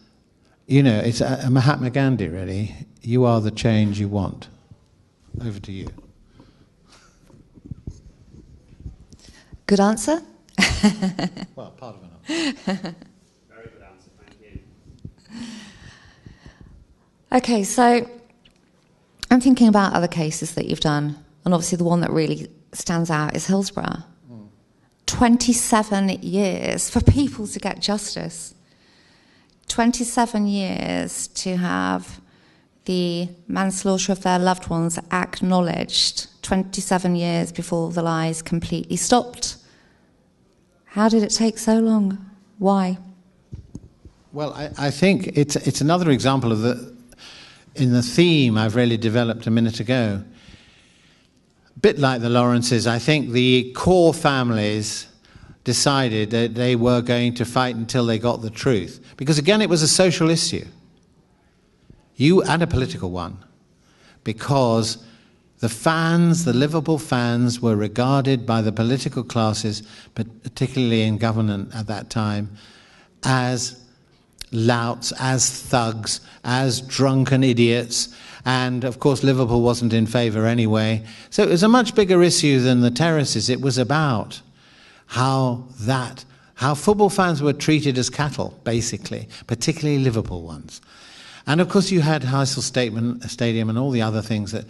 it's a Mahatma Gandhi, really. You are the change you want. Over to you. Good answer? Well, part of an answer. Very good answer, thank you. Okay, so I'm thinking about other cases that you've done, and obviously the one that really stands out is Hillsborough. 27 years for people to get justice. 27 years to have the manslaughter of their loved ones acknowledged. 27 years before the lies completely stopped. How did it take so long? Why? Well, I think it's another example of in the theme I've really developed a minute ago. A bit like the Lawrences, I think the core families decided that they were going to fight until they got the truth. Because again, it was a social issue. And a political one. Because the Liverpool fans were regarded by the political classes, but particularly in government at that time, as louts, as thugs, as drunken idiots. And of course, Liverpool wasn't in favour anyway. So it was a much bigger issue than the terraces. It was about how football fans were treated as cattle, basically, particularly Liverpool ones. And of course, you had Heysel Stadium and all the other things that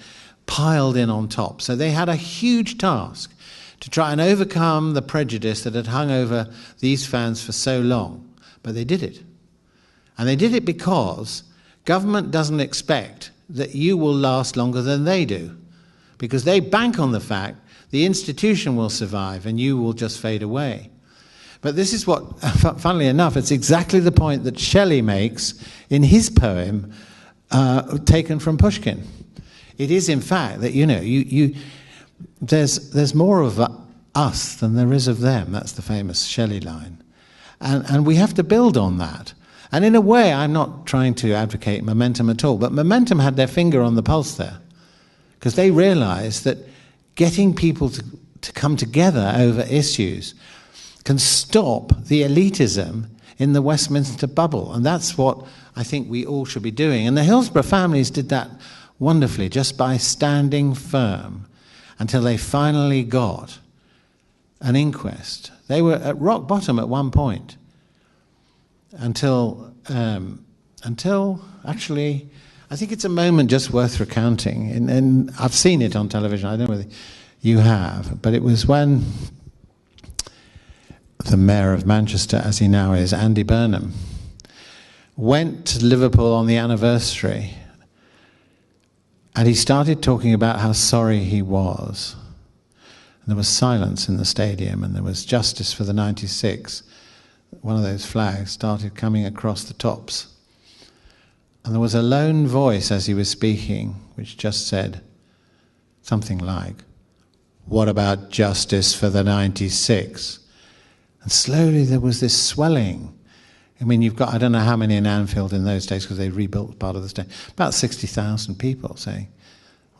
piled in on top. So they had a huge task to try and overcome the prejudice that had hung over these fans for so long. But they did it. And they did it because government doesn't expect that you will last longer than they do. Because they bank on the fact the institution will survive and you will just fade away. But this is what, funnily enough, it's exactly the point that Shelley makes in his poem, taken from Pushkin. It is, in fact, that, there's more of us than there is of them. That's the famous Shelley line. And we have to build on that. And in a way, I'm not trying to advocate Momentum at all, but Momentum had their finger on the pulse there. Because they realized that getting people to come together over issues can stop the elitism in the Westminster bubble. And that's what I think we all should be doing. And the Hillsborough families did that wonderfully, just by standing firm until they finally got an inquest. They were at rock bottom at one point until actually, I think it's a moment just worth recounting. And I've seen it on television. I don't know whether you have, but it was when the mayor of Manchester, as he now is, Andy Burnham, went to Liverpool on the anniversary, and he started talking about how sorry he was. And there was silence in the stadium, and there was justice for the 96. One of those flags started coming across the tops. And there was a lone voice as he was speaking, which just said something like, "What about justice for the 96? And slowly there was this swelling. I mean, you've got, I don't know how many in Anfield in those days, because they rebuilt part of the stadium, about 60,000 people saying,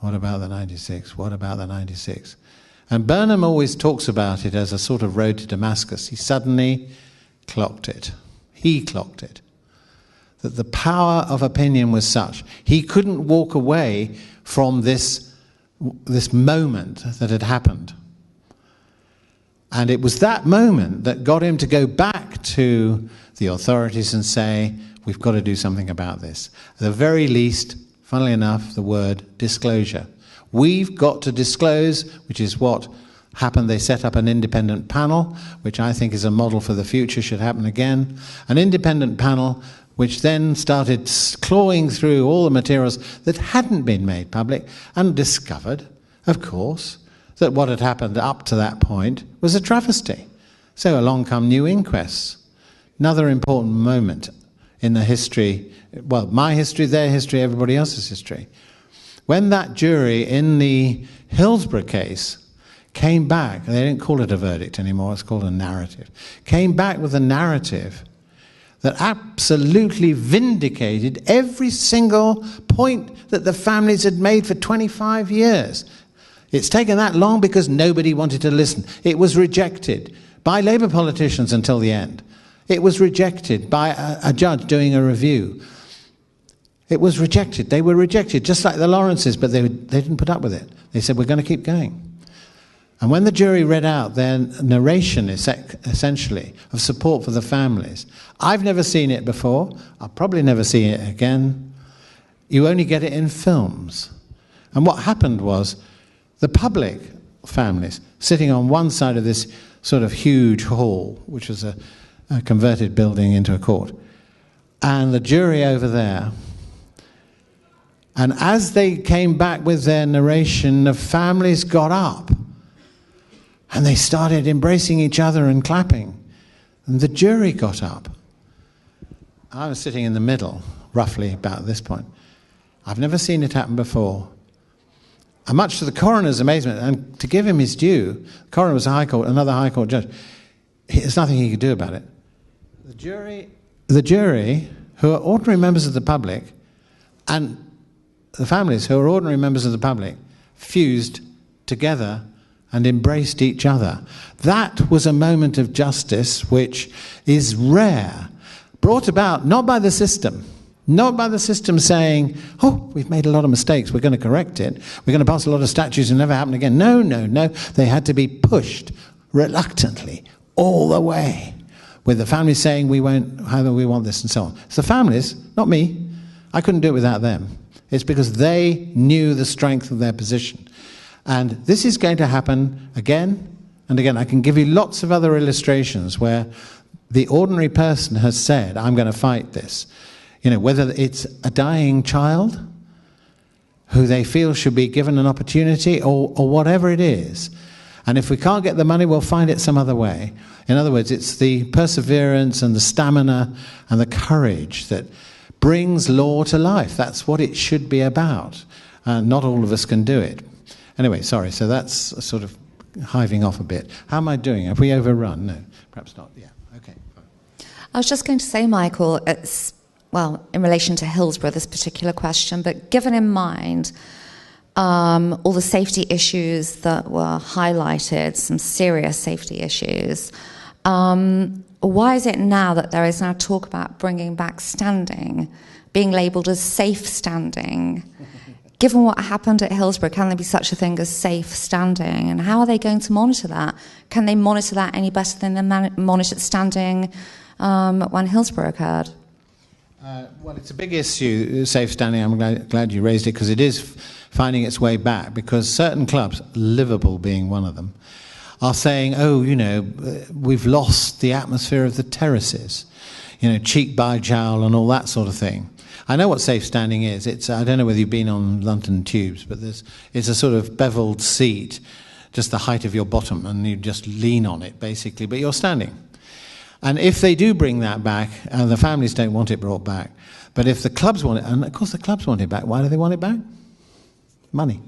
"What about the 96? What about the 96? And Burnham always talks about it as a sort of road to Damascus. He suddenly clocked it. He clocked it. That the power of opinion was such. He couldn't walk away from this moment that had happened. And it was that moment that got him to go back to the authorities and say, we've got to do something about this. At the very least, funnily enough, the word disclosure. We've got to disclose, which is what happened. They set up an independent panel, which I think is a model for the future, should happen again. An independent panel which then started clawing through all the materials that hadn't been made public and discovered, of course, that what had happened up to that point was a travesty. So along come new inquests another important moment in the history, well, my history, their history, everybody else's history. When that jury in the Hillsborough case came back, they didn't call it a verdict anymore, it's called a narrative, came back with a narrative that absolutely vindicated every single point that the families had made for 25 years. It's taken that long because nobody wanted to listen. It was rejected by Labour politicians until the end. It was rejected by a judge doing a review. It was rejected. They were rejected, just like the Lawrences, but they didn't put up with it. They said, we're going to keep going. And when the jury read out their narration, essentially, of support for the families, I've never seen it before. I'll probably never see it again. You only get it in films. And what happened was the public families sitting on one side of this sort of huge hall, which was a converted building into a court, and the jury over there. And as they came back with their narration, the families got up and they started embracing each other and clapping. And the jury got up. I was sitting in the middle, roughly about this point. I've never seen it happen before. And much to the coroner's amazement, and to give him his due, the coroner was another High Court judge. There's nothing he could do about it. The jury, who are ordinary members of the public, and the families, who are ordinary members of the public, fused together and embraced each other. That was a moment of justice which is rare, brought about not by the system, not by the system saying, oh, we've made a lot of mistakes, we're going to correct it, we're going to pass a lot of statutes and never happen again. No, no, no. They had to be pushed reluctantly all the way, with the families saying, we won't, how do we want this, and so on. It's the families, not me. I couldn't do it without them. It's because they knew the strength of their position. And this is going to happen again and again. I can give you lots of other illustrations where the ordinary person has said, I'm going to fight this. You know, whether it's a dying child who they feel should be given an opportunity, or whatever it is. And if we can't get the money, we'll find it some other way. In other words, it's the perseverance and the stamina and the courage that brings law to life. That's what it should be about. Not all of us can do it. Anyway, sorry, so that's sort of hiving off a bit. How am I doing? Have we overrun? No, perhaps not. Yeah, okay. I was just going to say, Michael, it's, well, in relation to Hillsborough, this particular question, but given in mind all the safety issues that were highlighted, some serious safety issues, why is it now that there is now talk about bringing back standing, being labelled as safe standing? Given what happened at Hillsborough, can there be such a thing as safe standing? And how are they going to monitor that? Can they monitor that any better than they monitored standing when Hillsborough occurred? Well, it's a big issue, safe standing. I'm glad you raised it, because it is finding its way back, because certain clubs, Liverpool being one of them, are saying, oh, you know, we've lost the atmosphere of the terraces, you know, cheek by jowl and all that sort of thing. I know what safe standing is. It's, I don't know whether you've been on London tubes, but it's a sort of beveled seat, just the height of your bottom, and you just lean on it, basically, but you're standing. And if they do bring that back, and the families don't want it brought back, but if the clubs want it, and of course the clubs want it back, why do they want it back? Money.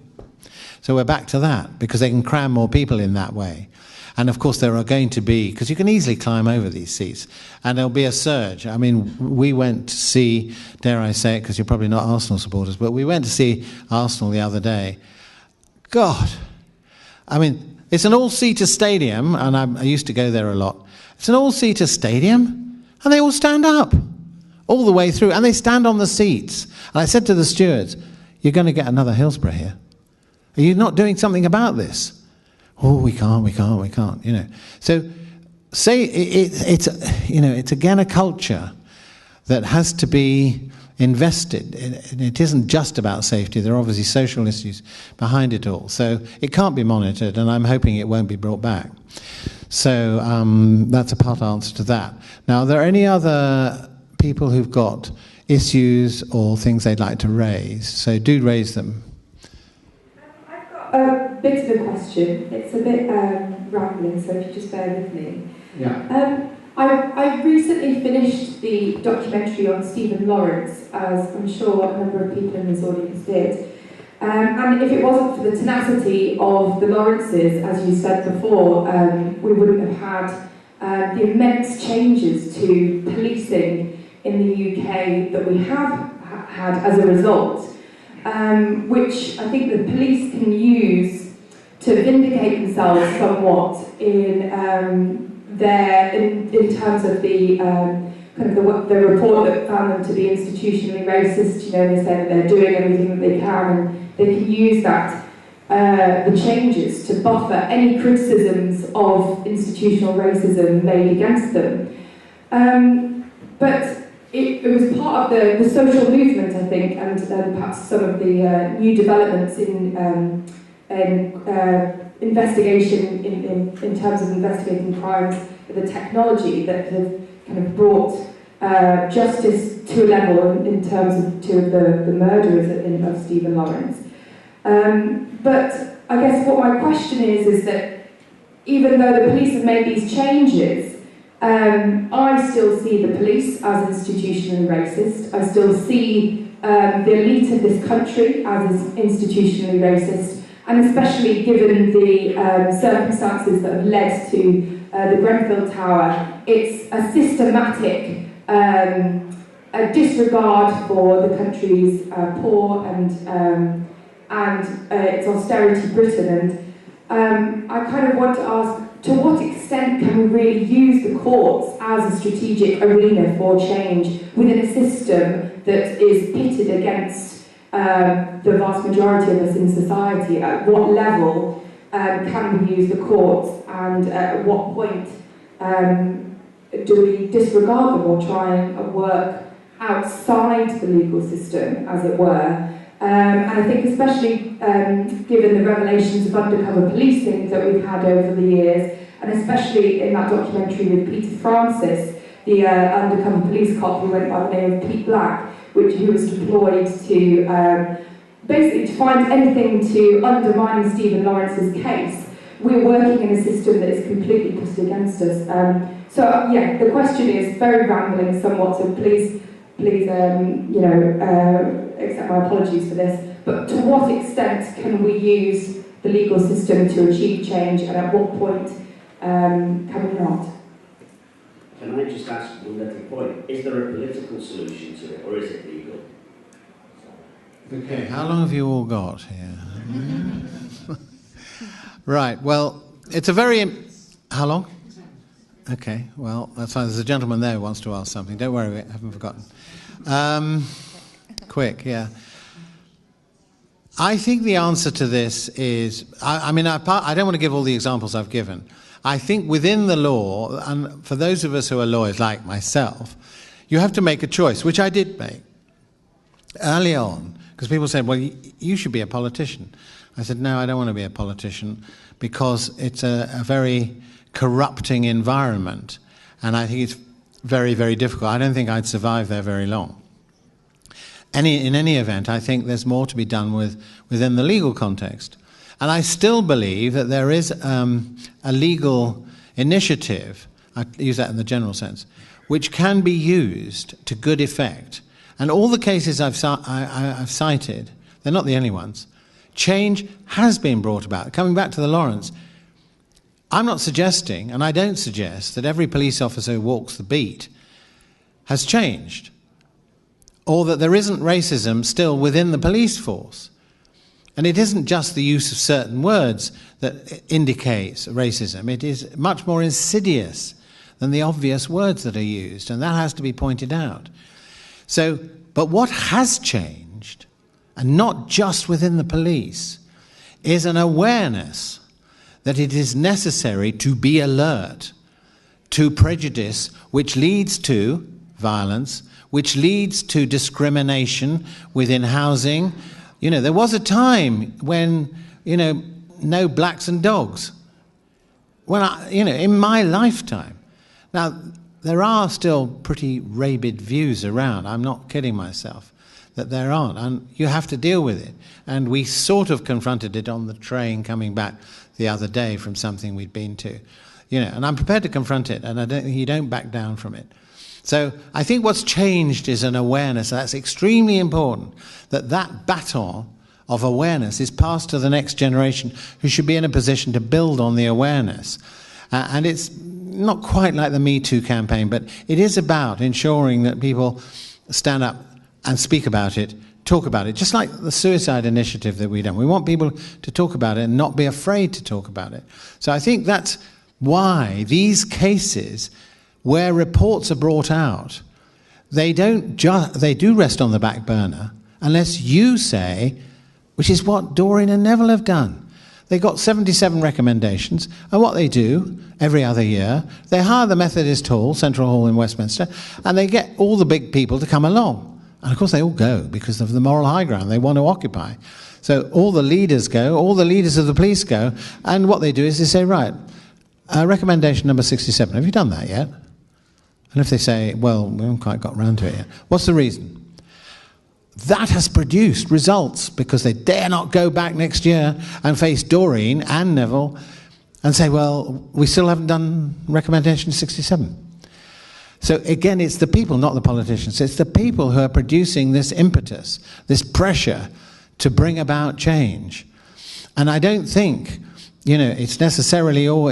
So we're back to that, because they can cram more people in that way. And of course there are going to be, because you can easily climb over these seats, and there'll be a surge. I mean, we went to see, dare I say it, because you're probably not Arsenal supporters, but we went to see Arsenal the other day. God, I mean, it's an all-seater stadium, and I used to go there a lot. It's an all-seater stadium, and they all stand up all the way through, and they stand on the seats. And I said to the stewards, you're going to get another Hillsborough here. Are you not doing something about this? Oh, we can't, you know. So, say it's you know, it's again a culture that has to be invested. It isn't just about safety. There are obviously social issues behind it all. So it can't be monitored, and I'm hoping it won't be brought back. So that's a part answer to that. Now, are there any other people who've got issues or things they'd like to raise? So do raise them. A bit of a question. It's a bit rambling, so if you just bear with me. Yeah. I I recently finished the documentary on Stephen Lawrence, as I'm sure a number of people in this audience did. And if it wasn't for the tenacity of the Lawrences, as you said before, we wouldn't have had the immense changes to policing in the UK that we have had as a result, which I think the police can use to vindicate themselves somewhat in terms of the the report that found them to be institutionally racist. You know, they say that they're doing everything that they can, and they can use that the changes to buffer any criticisms of institutional racism made against them. But it was part of the social movement, I think, and perhaps some of the new developments in investigation in terms of investigating crimes, the technology that have kind of brought justice to a level in terms of two of the murderers of Stephen Lawrence. But I guess what my question is that even though the police have made these changes, I still see the police as institutionally racist. I still see the elite of this country as institutionally racist, and especially given the circumstances that have led to the Grenfell Tower, it's a systematic a disregard for the country's poor and its austerity Britain. And I kind of want to ask, to what extent can we really use the courts as a strategic arena for change within a system that is pitted against the vast majority of us in society? At what level can we use the courts, and at what point do we disregard them or try and work outside the legal system, as it were? And I think especially given the revelations of undercover policing that we've had over the years, and especially in that documentary with Peter Francis, the undercover police cop who went by the name of Pete Black, who was deployed to basically to find anything to undermine Stephen Lawrence's case. We're working in a system that is completely pushed against us. So yeah, the question is very rambling somewhat, so please accept my apologies for this, but to what extent can we use the legal system to achieve change, and at what point can we not? Can I just ask one little point? Is there a political solution to it, or is it legal? Okay, how long have you all got here? Right, well, it's a very... How long? Okay, well, that's fine. There's a gentleman there who wants to ask something. Don't worry, I haven't forgotten. Quick, yeah. I think the answer to this is... I don't want to give all the examples I've given. I think within the law, and for those of us who are lawyers like myself, you have to make a choice, which I did make early on, because people said, well, you should be a politician. I said, no, I don't want to be a politician, because it's a very corrupting environment, and I think it's very, very difficult. I don't think I'd survive there very long. In any event, I think there's more to be done within the legal context. And I still believe that there is a legal initiative, I use that in the general sense, which can be used to good effect. And all the cases I've cited, they're not the only ones, change has been brought about. Coming back to the Lawrence, I'm not suggesting, and I don't suggest, that every police officer who walks the beat has changed, or that there isn't racism still within the police force. And it isn't just the use of certain words that indicates racism. It is much more insidious than the obvious words that are used, and that has to be pointed out. So, but what has changed, and not just within the police, is an awareness that it is necessary to be alert to prejudice, which leads to violence, which leads to discrimination within housing. You know, there was a time when, no blacks and dogs. In my lifetime. Now, there are still pretty rabid views around. I'm not kidding myself that there aren't. And you have to deal with it. And we sort of confronted it on the train coming back the other day from something we'd been to. and I'm prepared to confront it, and I don't think you don't back down from it. So I think what's changed is an awareness. That's extremely important, that baton of awareness is passed to the next generation, who should be in a position to build on the awareness. And it's not quite like the Me Too campaign, but it is about ensuring that people stand up and speak about it, talk about it, just like the suicide initiative that we've done. We want people to talk about it and not be afraid to talk about it. So I think that's why these cases where reports are brought out, they do rest on the back burner unless you say, which is what Doreen and Neville have done. They got 77 recommendations, and what they do every other year, they hire the Methodist Hall, Central Hall in Westminster, and they get all the big people to come along. And of course they all go because of the moral high ground they want to occupy. So all the leaders go, all the leaders of the police go, and what they do is they say, right, recommendation number 67, have you done that yet? And if they say, well, we haven't quite got round to it yet, what's the reason? That has produced results, because they dare not go back next year and face Doreen and Neville and say, well, we still haven't done recommendation 67. So again, it's the people, not the politicians. It's the people who are producing this impetus, this pressure to bring about change. And I don't think, it's necessarily all,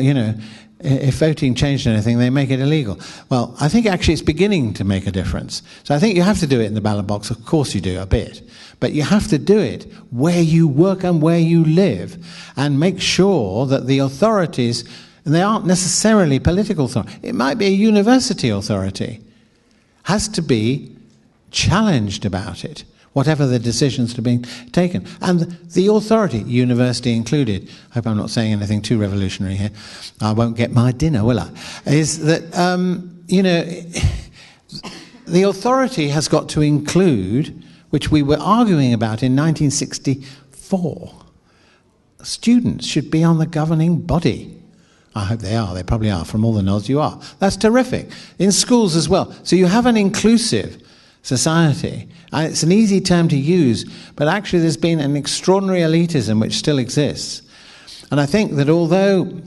if voting changed anything, they make it illegal. Well, I think actually it's beginning to make a difference. So I think you have to do it in the ballot box. Of course you do, a bit. But you have to do it where you work and where you live, and make sure that the authorities, and they aren't necessarily political authority, it might be a university authority, has to be challenged about it, whatever the decisions are being taken. And the authority, university included, I hope I'm not saying anything too revolutionary here, I won't get my dinner, will I? Is that, the authority has got to include, which we were arguing about in 1964, students should be on the governing body. I hope they are. They probably are. From all the nods, you are. That's terrific. In schools as well. So you have an inclusive society. And it's an easy term to use, but actually there's been an extraordinary elitism which still exists. And I think that although,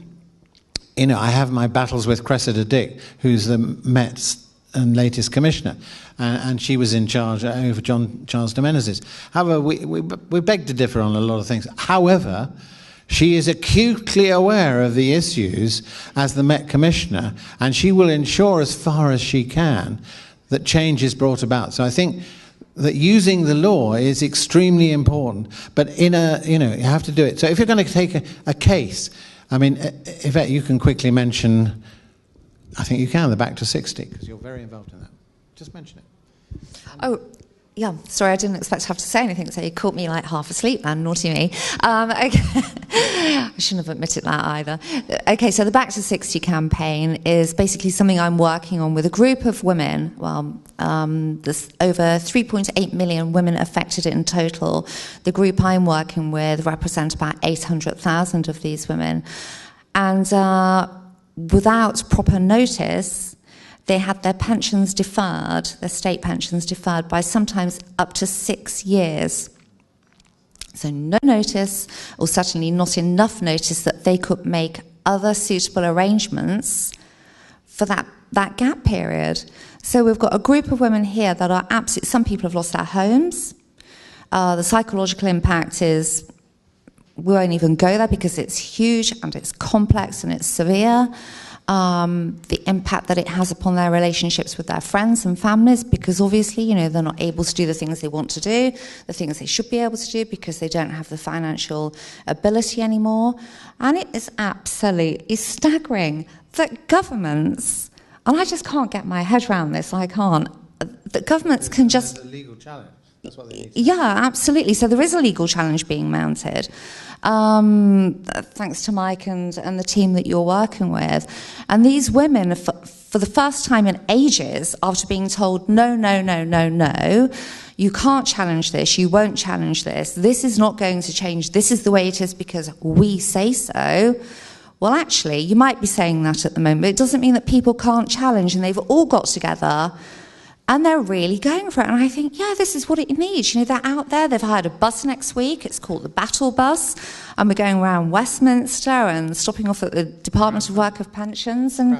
I have my battles with Cressida Dick, who's the Met's and latest commissioner, and she was in charge over John Charles de Menezes. However, we beg to differ on a lot of things. However, she is acutely aware of the issues as the Met Commissioner, and she will ensure as far as she can that change is brought about. So I think that using the law is extremely important, but you have to do it. So if you're going to take a case, Yvette, you can quickly mention, I think you can, the back to 60, because you're very involved in that. Just mention it. Oh, yeah, sorry, I didn't expect to have to say anything, so you caught me like half asleep, man, naughty me. Okay. I shouldn't have admitted that either. Okay, so the Back to 60 campaign is basically something I'm working on with a group of women. Well, there's over 3.8 million women affected in total. The group I'm working with represent about 800,000 of these women. And without proper notice, they had their pensions deferred, their state pensions deferred by sometimes up to 6 years. So no notice, or certainly not enough notice that they could make other suitable arrangements for that gap period. So we've got a group of women here that are absolutely, some people have lost their homes. The psychological impact is, we won't even go there because it's huge and it's complex and it's severe. The impact that it has upon their relationships with their friends and families, because obviously, they're not able to do the things they want to do, the things they should be able to do, because they don't have the financial ability anymore. And it is absolutely staggering that governments, and I just can't get my head around this, I can't, that governments can just... There's a legal challenge. That's what they need. Yeah, absolutely. So there is a legal challenge being mounted. Thanks to Mike and the team that you're working with. And these women, for the first time in ages, after being told, no, you can't challenge this, you won't challenge this is not going to change, this is the way it is because we say so. Well, actually, you might be saying that at the moment, but it doesn't mean that people can't challenge, and they've all got together And they're really going for it. And I think, yeah, this is what it needs. You know, they're out there. They've hired a bus next week. It's called the Battle Bus. And we're going around Westminster and stopping off at the Department of Work of Pensions. And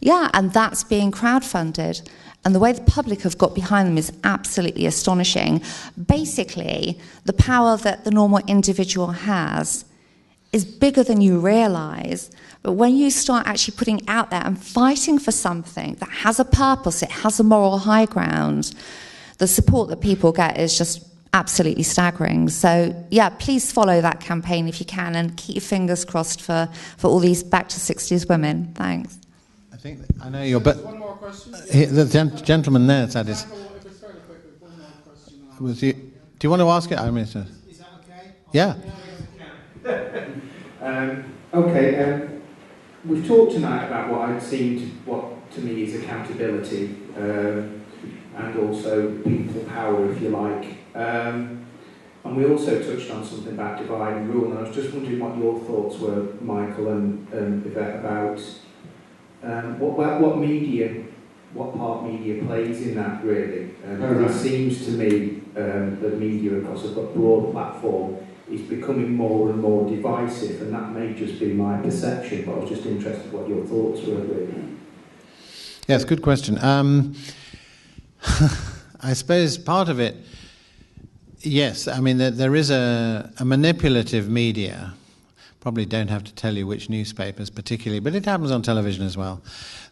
yeah, and that's being crowdfunded. And the way the public have got behind them is absolutely astonishing. Basically, the power that the normal individual has is bigger than you realise. But when you start actually putting it out there and fighting for something that has a purpose, it has a moral high ground, the support that people get is just absolutely staggering. So, yeah, please follow that campaign if you can, and keep your fingers crossed for all these back to 60s women. Thanks. I know you're... But one more question. The gentleman there said it. Was you, do you want to ask it? I mean, is that okay? Yeah. We've talked tonight about what I'd seen what to me is accountability and also people power, if you like. And we also touched on something about divide and rule, and I was just wondering what your thoughts were, Michael and Yvette, about what part media plays in that, really. It seems to me that media across a broad platform is becoming more and more divisive, and that may just be my perception, but I was just interested what your thoughts were, really. Yes, good question. I suppose part of it, yes, I mean, there is a manipulative media. Probably don't have to tell you which newspapers particularly, but it happens on television as well,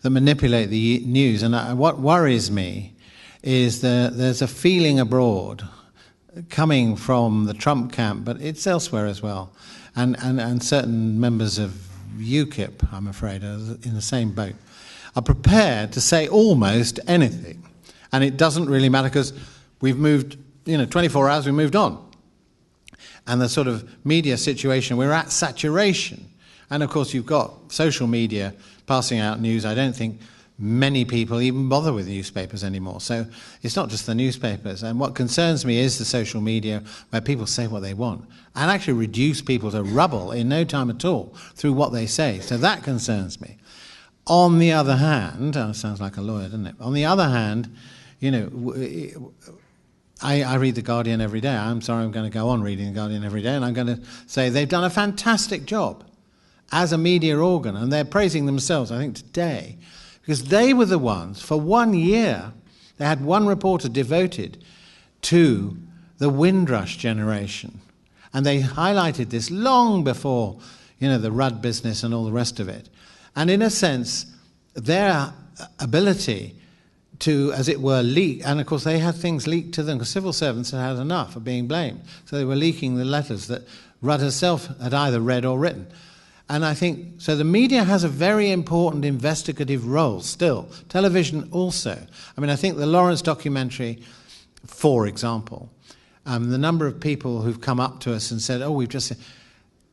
that manipulate the news. And what worries me is that there's a feeling abroad coming from the Trump camp, but it's elsewhere as well. And certain members of UKIP, I'm afraid, are in the same boat, are prepared to say almost anything. And it doesn't really matter because we've moved, 24 hours, we moved on. And the sort of media situation, we're at saturation. And of course, you've got social media passing out news. I don't think many people even bother with newspapers anymore. So it's not just the newspapers. And what concerns me is the social media where people say what they want and actually reduce people to rubble in no time at all through what they say. So that concerns me. On the other hand, sounds like a lawyer, doesn't it? On the other hand, I read The Guardian every day. I'm sorry, I'm going to go on reading The Guardian every day, and I'm going to say they've done a fantastic job as a media organ, and they're praising themselves, I think, today, because they were the ones, for 1 year, they had one reporter devoted to the Windrush generation. And they highlighted this long before, the Rudd business and all the rest of it. And in a sense, their ability to, as it were, leak, and of course they had things leaked to them, because civil servants had had enough of being blamed. So they were leaking the letters that Rudd herself had either read or written. And I think, so the media has a very important investigative role still. Television also. I mean, I think the Lawrence documentary, for example, the number of people who've come up to us and said, we've just,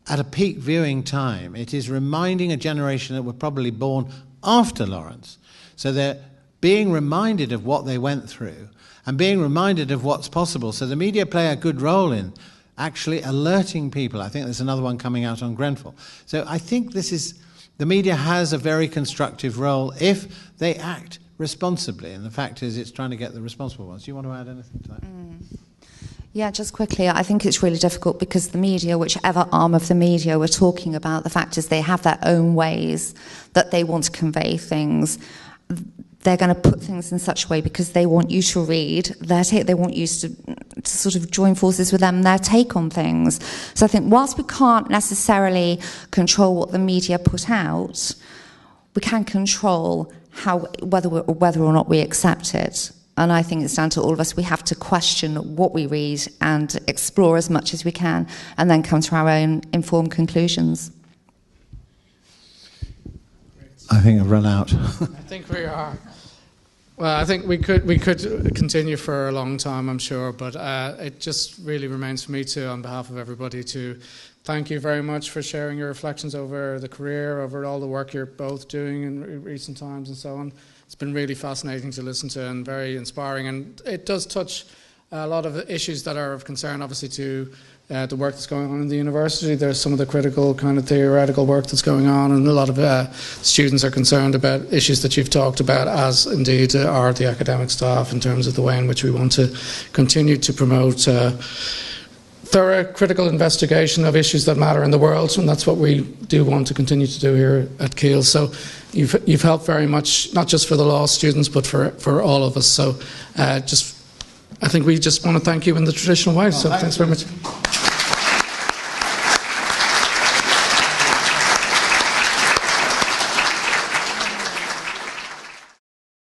at a peak viewing time, it is reminding a generation that were probably born after Lawrence. So they're being reminded of what they went through and being reminded of what's possible. So the media play a good role in actually alerting people. I think there's another one coming out on Grenfell. So I think the media has a very constructive role if they act responsibly. And the fact is, it's trying to get the responsible ones. Do you want to add anything to that? Yeah, just quickly, I think it's really difficult because the media, whichever arm of the media we're talking about, the fact is they have their own ways that they want to convey things. They're going to put things in such a way because they want you to read their take. They want you to sort of join forces with them, their take on things. So I think whilst we can't necessarily control what the media put out, we can control whether or not we accept it. And I think it's down to all of us. We have to question what we read and explore as much as we can, and then come to our own informed conclusions. I think I've run out. I think we are. Well, I think we could continue for a long time, I'm sure, but it just really remains for me to, on behalf of everybody, to thank you very much for sharing your reflections over the career, over all the work you're both doing in recent times and so on. It's been really fascinating to listen to and very inspiring, and it does touch a lot of issues that are of concern, obviously, to the work that's going on in the university. There's some of the critical kind of theoretical work that's going on, and a lot of students are concerned about issues that you've talked about, as indeed are the academic staff, in terms of the way in which we want to continue to promote thorough critical investigation of issues that matter in the world, and that's what we do want to continue to do here at Keele. So you've helped very much, not just for the law students, but for all of us. So I think we just want to thank you in the traditional way. So thanks very much.